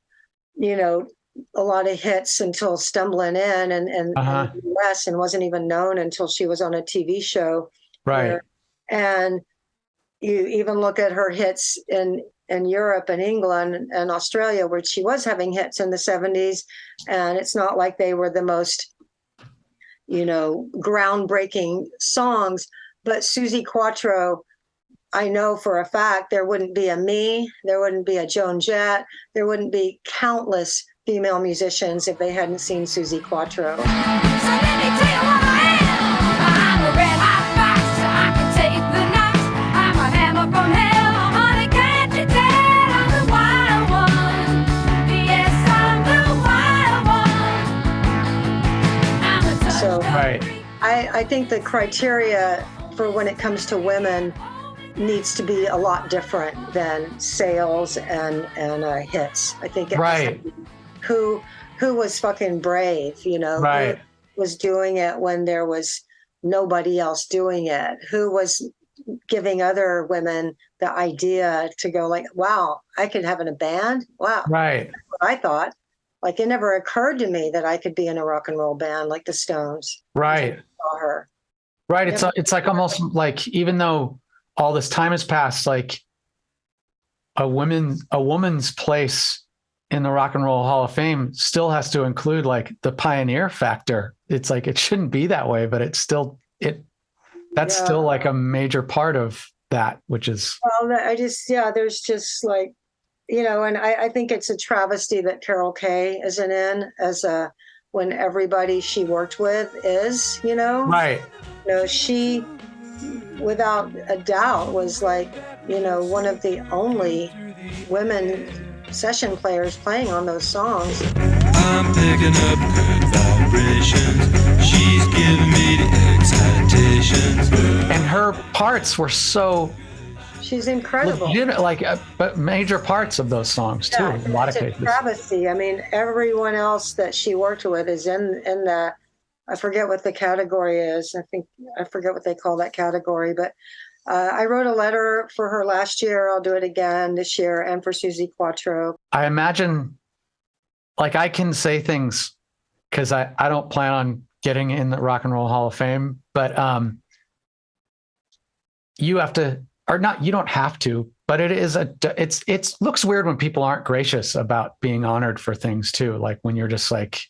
you know, a lot of hits until Stumbling In and in the US and wasn't even known until she was on a TV show. Right. And you even look at her hits in Europe and England and Australia, where she was having hits in the 70s. And it's not like they were the most, you know, groundbreaking songs. But Suzi Quatro, I know for a fact there wouldn't be a me, there wouldn't be a Joan Jett, there wouldn't be countless female musicians if they hadn't seen Suzi Quatro. So let me tell you what I am. I'm a red hot fox, I can take the knocks. I'm a hammer from hell, honey, can't you tell? I'm the wild one. Yes, I'm the wild one. I'm a touch So, right. I think the criteria for when it comes to women needs to be a lot different than sales and hits. I think it has to be who was fucking brave, you know, right. who was doing it when there was nobody else doing it? Who was giving other women the idea to go like, wow, I could have in a band? Wow. Right. That's what I thought. Like, it never occurred to me that I could be in a rock and roll band like the Stones. Right. Saw her. Right. It's like almost like, even though all this time has passed, like a woman's place in the Rock and Roll Hall of Fame still has to include like the pioneer factor. It's like, it shouldn't be that way, but it's still, that's still like a major part of that, which is. Well, there's just like, and I think it's a travesty that Carol Kay isn't in when everybody she worked with is, Right. She, without a doubt, was like, one of the only women session players playing on those songs. I'm picking up good vibrations. She's giving me the excitations. And her parts were so. She's incredible. But major parts of those songs too. In a lot of cases. Travesty. I mean, everyone else that she worked with is in the. I forget what the category is. I forget what they call that category, but I wrote a letter for her last year. I'll do it again this year, and for Susie Quattro. I imagine, like, I can say things because I don't plan on getting in the Rock and Roll Hall of Fame, but you have to, or not, you don't have to, but it looks weird when people aren't gracious about being honored for things too. Like when you're just like,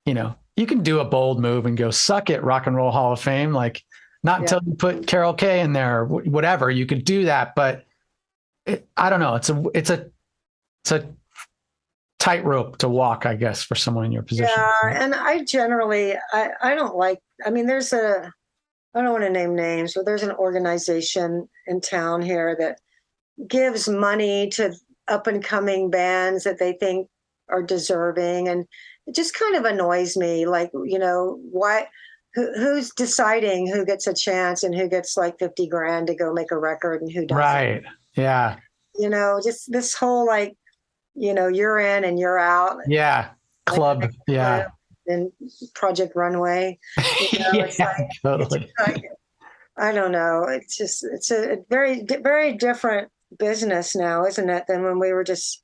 you can do a bold move and go, suck it, Rock and Roll Hall of Fame. Like, not until you put Carol Kay in there or whatever, you could do that. But I don't know. It's a tightrope to walk, I guess, for someone in your position. Yeah, and I generally, I don't like, I mean, I don't want to name names, but there's an organization in town here that gives money to up and coming bands that they think are deserving. And it just kind of annoys me. Like, why, who's deciding who gets a chance and who gets like 50 grand to go make a record and who doesn't? Right. Yeah. Just this whole, like, you're in and you're out. Yeah. Club. Like, yeah. And Project Runway. It's like, totally. I don't know. It's a very, very different business now, isn't it, than when we were just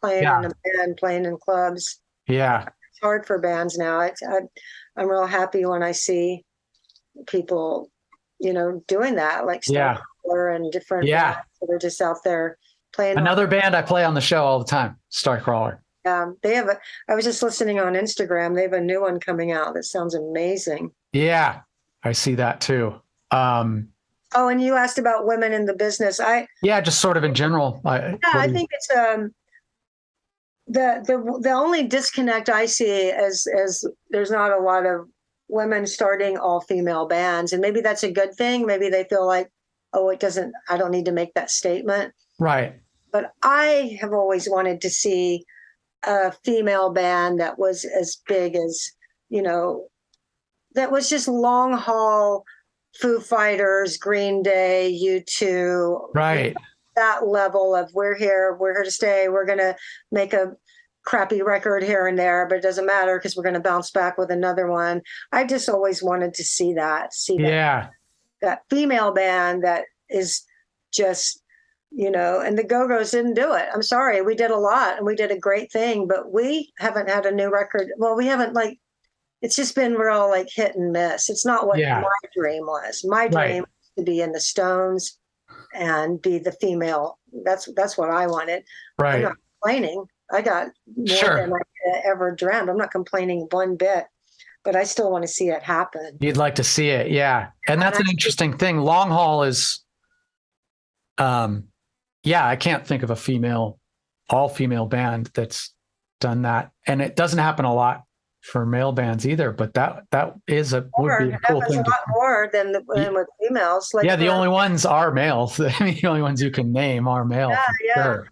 playing in a band, playing in clubs. Yeah. It's hard for bands now. I'm real happy when I see people, doing that, like Starcrawler and different bands that are just out there playing. Another band I play on the show all the time, Starcrawler. They have I was just listening on Instagram. They have a new one coming out that sounds amazing. Yeah, I see that too. And you asked about women in the business. Just sort of in general. I think it's the only disconnect I see is there's not a lot of women starting all female bands, and maybe that's a good thing. Maybe they feel like, I don't need to make that statement. Right. But I have always wanted to see a female band that was as big as, that was just long haul Foo Fighters, Green Day, U2. Right. That level of we're here to stay. We're going to make a crappy record here and there, but it doesn't matter because we're going to bounce back with another one. I just always wanted to see that female band that is just, and the Go-Go's didn't do it. I'm sorry. We did a lot and we did a great thing, but we haven't had a new record. Well, we haven't, like, it's just been real like hit and miss. It's not what my dream was. My dream was to be in the Stones and be the female. That's what I wanted. Right. I'm not complaining. I got more than I ever dreamt. I'm not complaining one bit, but I still want to see it happen. You'd like to see it. Yeah. And that's an interesting thing. Long haul is, I can't think of a all female band that's done that. And it doesn't happen a lot for male bands either, but that would be a cool thing. A lot more than with females. Like the only ones are males. I mean, the only ones you can name are male. Yeah. Sure.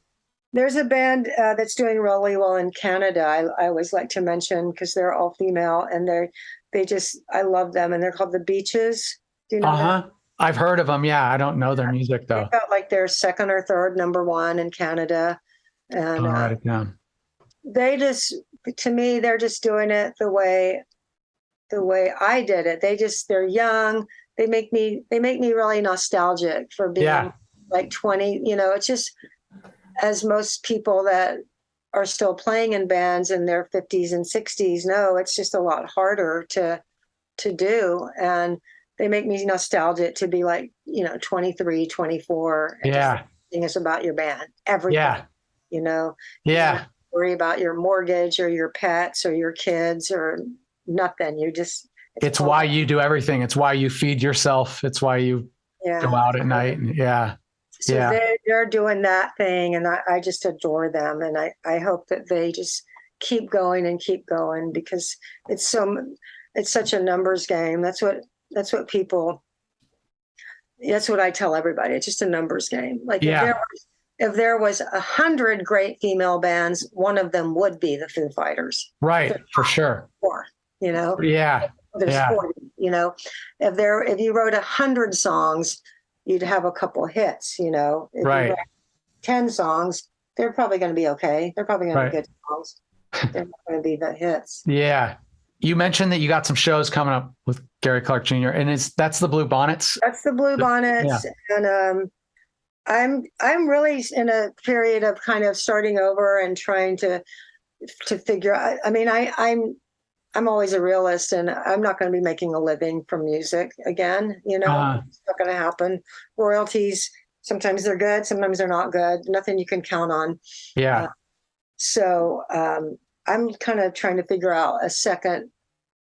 There's a band that's doing really well in Canada. I always like to mention because they're all female and I love them, and they're called The Beaches. Do you know them? I've heard of them. Yeah, I don't know their music though. They got like their second or third #1 in Canada, and I'll write it down. To me, they're just doing it the way the way I did it. They're young. They make me really nostalgic for being like 20. It's just, as most people that are still playing in bands in their 50s and 60s know, it's just a lot harder to do. And they make me nostalgic to be like, 23, 24. And just everything is about your band. Everything. Yeah. You don't worry about your mortgage or your pets or your kids or nothing. It's why you do everything. It's why you feed yourself. It's why you go out at night. So they're doing that thing, and I just adore them, and I hope that they just keep going because it's such a numbers game. That's what I tell everybody. It's just a numbers game. Like if there was 100 great female bands, one of them would be the Foo Fighters. Right, for sure. There's 40, if you wrote 100 songs, you'd have a couple hits, if you write 10 songs, they're probably going to be okay. They're probably going to be good songs. They're not going to be the hits. Yeah. You mentioned that you got some shows coming up with Gary Clark Jr. and that's the Blue Bonnets. That's the Blue Bonnets. Yeah. And I'm really in a period of kind of starting over and trying to figure out. I mean, I'm always a realist, and I'm not going to be making a living from music again. It's not going to happen. Royalties, sometimes they're good, sometimes they're not good. Nothing you can count on. Yeah. So I'm kind of trying to figure out a second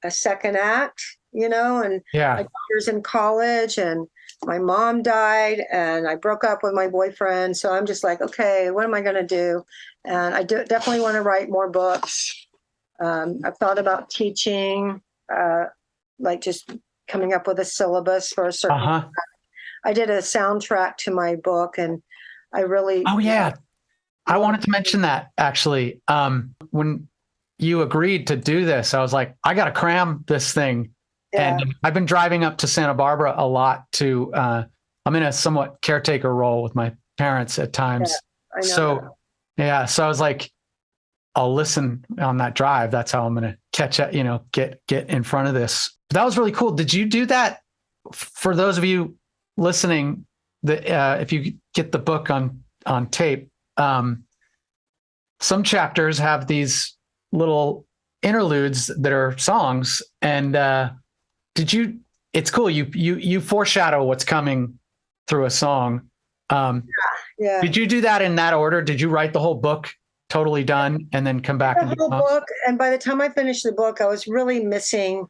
act, and my daughter's in college, and my mom died, and I broke up with my boyfriend. So I'm just like, okay, what am I going to do? And I definitely want to write more books. I've thought about teaching, like just coming up with a syllabus for a certain. I did a soundtrack to my book, and I really. Oh yeah, I wanted to mention that actually. When you agreed to do this, I was like, I got to cram this thing, and I've been driving up to Santa Barbara a lot. I'm in a somewhat caretaker role with my parents at times. I know so I was like, I'll listen on that drive. That's how I'm going to catch up, get in front of this. That was really cool. Did you do that for those of you listening? If you get the book on tape, some chapters have these little interludes that are songs. And it's cool. You foreshadow what's coming through a song. Did you do that in that order? Did you write the whole book totally done and then come back and do the book? And by the time I finished the book, I was really missing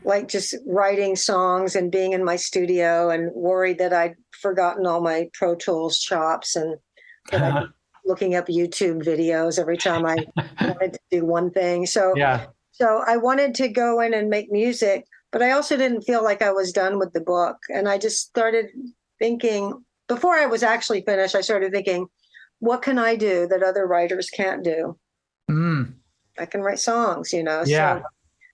like just writing songs and being in my studio, and worried that I'd forgotten all my Pro Tools chops, and that I'd be looking up YouTube videos every time I wanted to do one thing. So I wanted to go in and make music, but I also didn't feel like I was done with the book. And I just started thinking, before I was actually finished, I started thinking, what can I do that other writers can't do? I can write songs,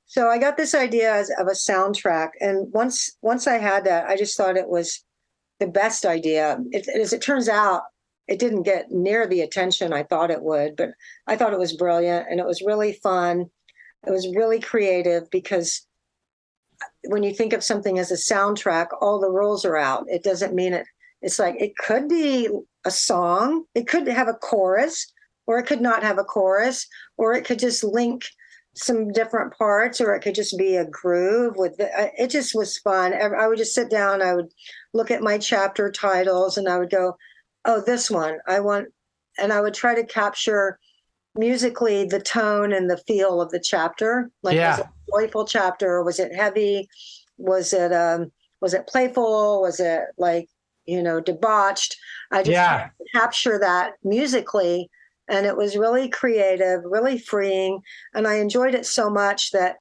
So I got this idea of a soundtrack. And once I had that, I just thought it was the best idea. As it turns out, it didn't get near the attention I thought it would, but I thought it was brilliant, and it was really fun. It was really creative, because when you think of something as a soundtrack, all the rules are out. It doesn't mean it. It's like, it could be a song. It could have a chorus, or it could not have a chorus, or it could just link some different parts, or it could just be a groove it just was fun. I would just sit down, I would look at my chapter titles, and I would go, oh, this one and I would try to capture musically the tone and the feel of the chapter. Like, was it a joyful chapter? Was it heavy? Was it playful? Was it like, debauched? I just capture that musically, and it was really creative, really freeing. And I enjoyed it so much that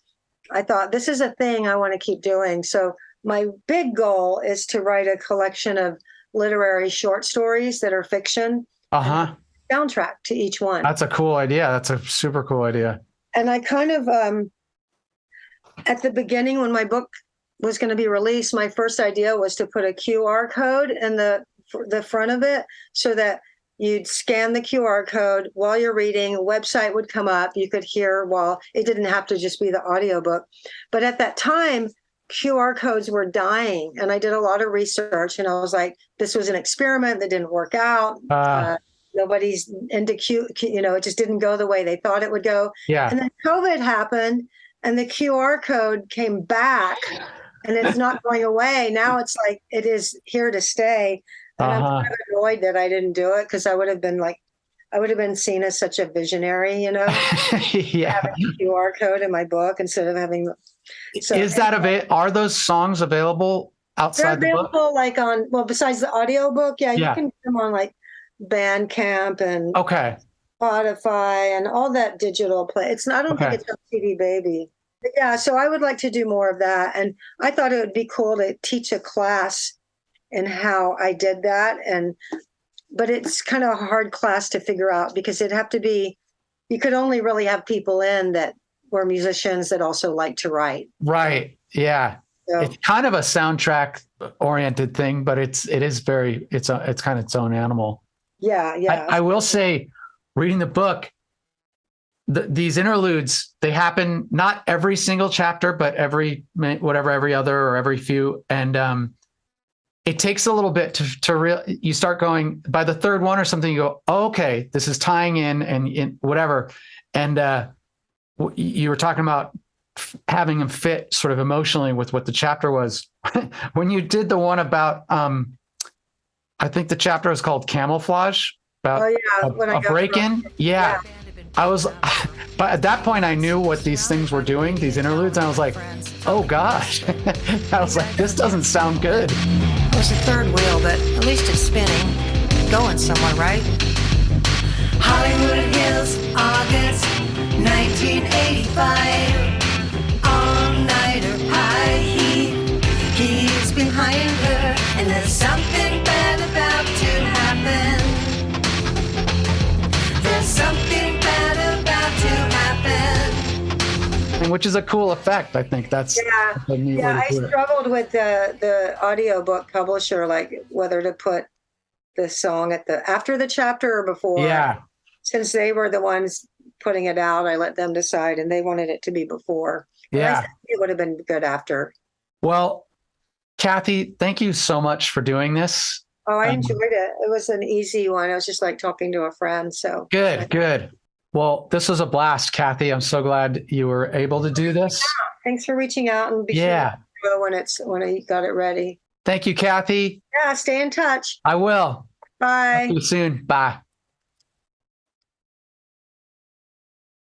I thought, this is a thing I want to keep doing. So my big goal is to write a collection of literary short stories that are fiction. Soundtrack to each one. That's a cool idea. That's a super cool idea. And I kind of, at the beginning, when my book was going to be released, my first idea was to put a QR code in the front of it, so that you'd scan the QR code while you're reading, a website would come up. You could hear while it didn't have to just be the audiobook. But at that time, QR codes were dying. And I did a lot of research and I was like, this was an experiment that didn't work out. Nobody's into it just didn't go the way they thought it would go. Yeah. And then COVID happened and the QR code came back and it's not going away. Now it's like, it is here to stay. And I'm kind of annoyed that I didn't do it because I would have been seen as such a visionary, having a QR code in my book instead of having. So, are those songs available outside the book? They're available besides the audio book. Yeah, you can get them on like Bandcamp and Spotify and all that digital play. I don't think it's on CD Baby. But yeah, so I would like to do more of that. And I thought it would be cool to teach a class in how I did that. But it's kind of a hard class to figure out because you could only really have people in that were musicians that also like to write. Right. Yeah. So, it's kind of a soundtrack oriented thing, but it's kind of its own animal. Yeah. Yeah. I will say, reading the book, these interludes, they happen not every single chapter, but every other or every few. And, it takes a little bit you start going by the third one or something, you go, oh, okay, this is tying in whatever. And, you were talking about having them fit sort of emotionally with what the chapter was. When you did the one about, I think the chapter was called Camouflage, about a break-in. Yeah. But at that point I knew what these things were doing, these interludes. And I was like, oh gosh, I was like, this doesn't sound good. There's a third wheel, but at least it's spinning, going somewhere, right? Hollywood Hills, August 1985. All-nighter, high heat. He's behind her, and there's something bad about to happen. There's something bad about to happen. Which is a cool effect. I think that's a neat way to do it. I struggled with the audiobook publisher, like whether to put the song after the chapter or before. Yeah. Since they were the ones putting it out, I let them decide, and they wanted it to be before. Yeah. It would have been good after. Well, Kathy, thank you so much for doing this. Oh, I enjoyed it. It was an easy one. I was just like talking to a friend. So good. Well, this was a blast, Kathy. I'm so glad you were able to do this. Yeah, thanks for reaching out and be sure to go when I got it ready. Thank you, Kathy. Yeah, stay in touch. I will. Bye. See you soon. Bye.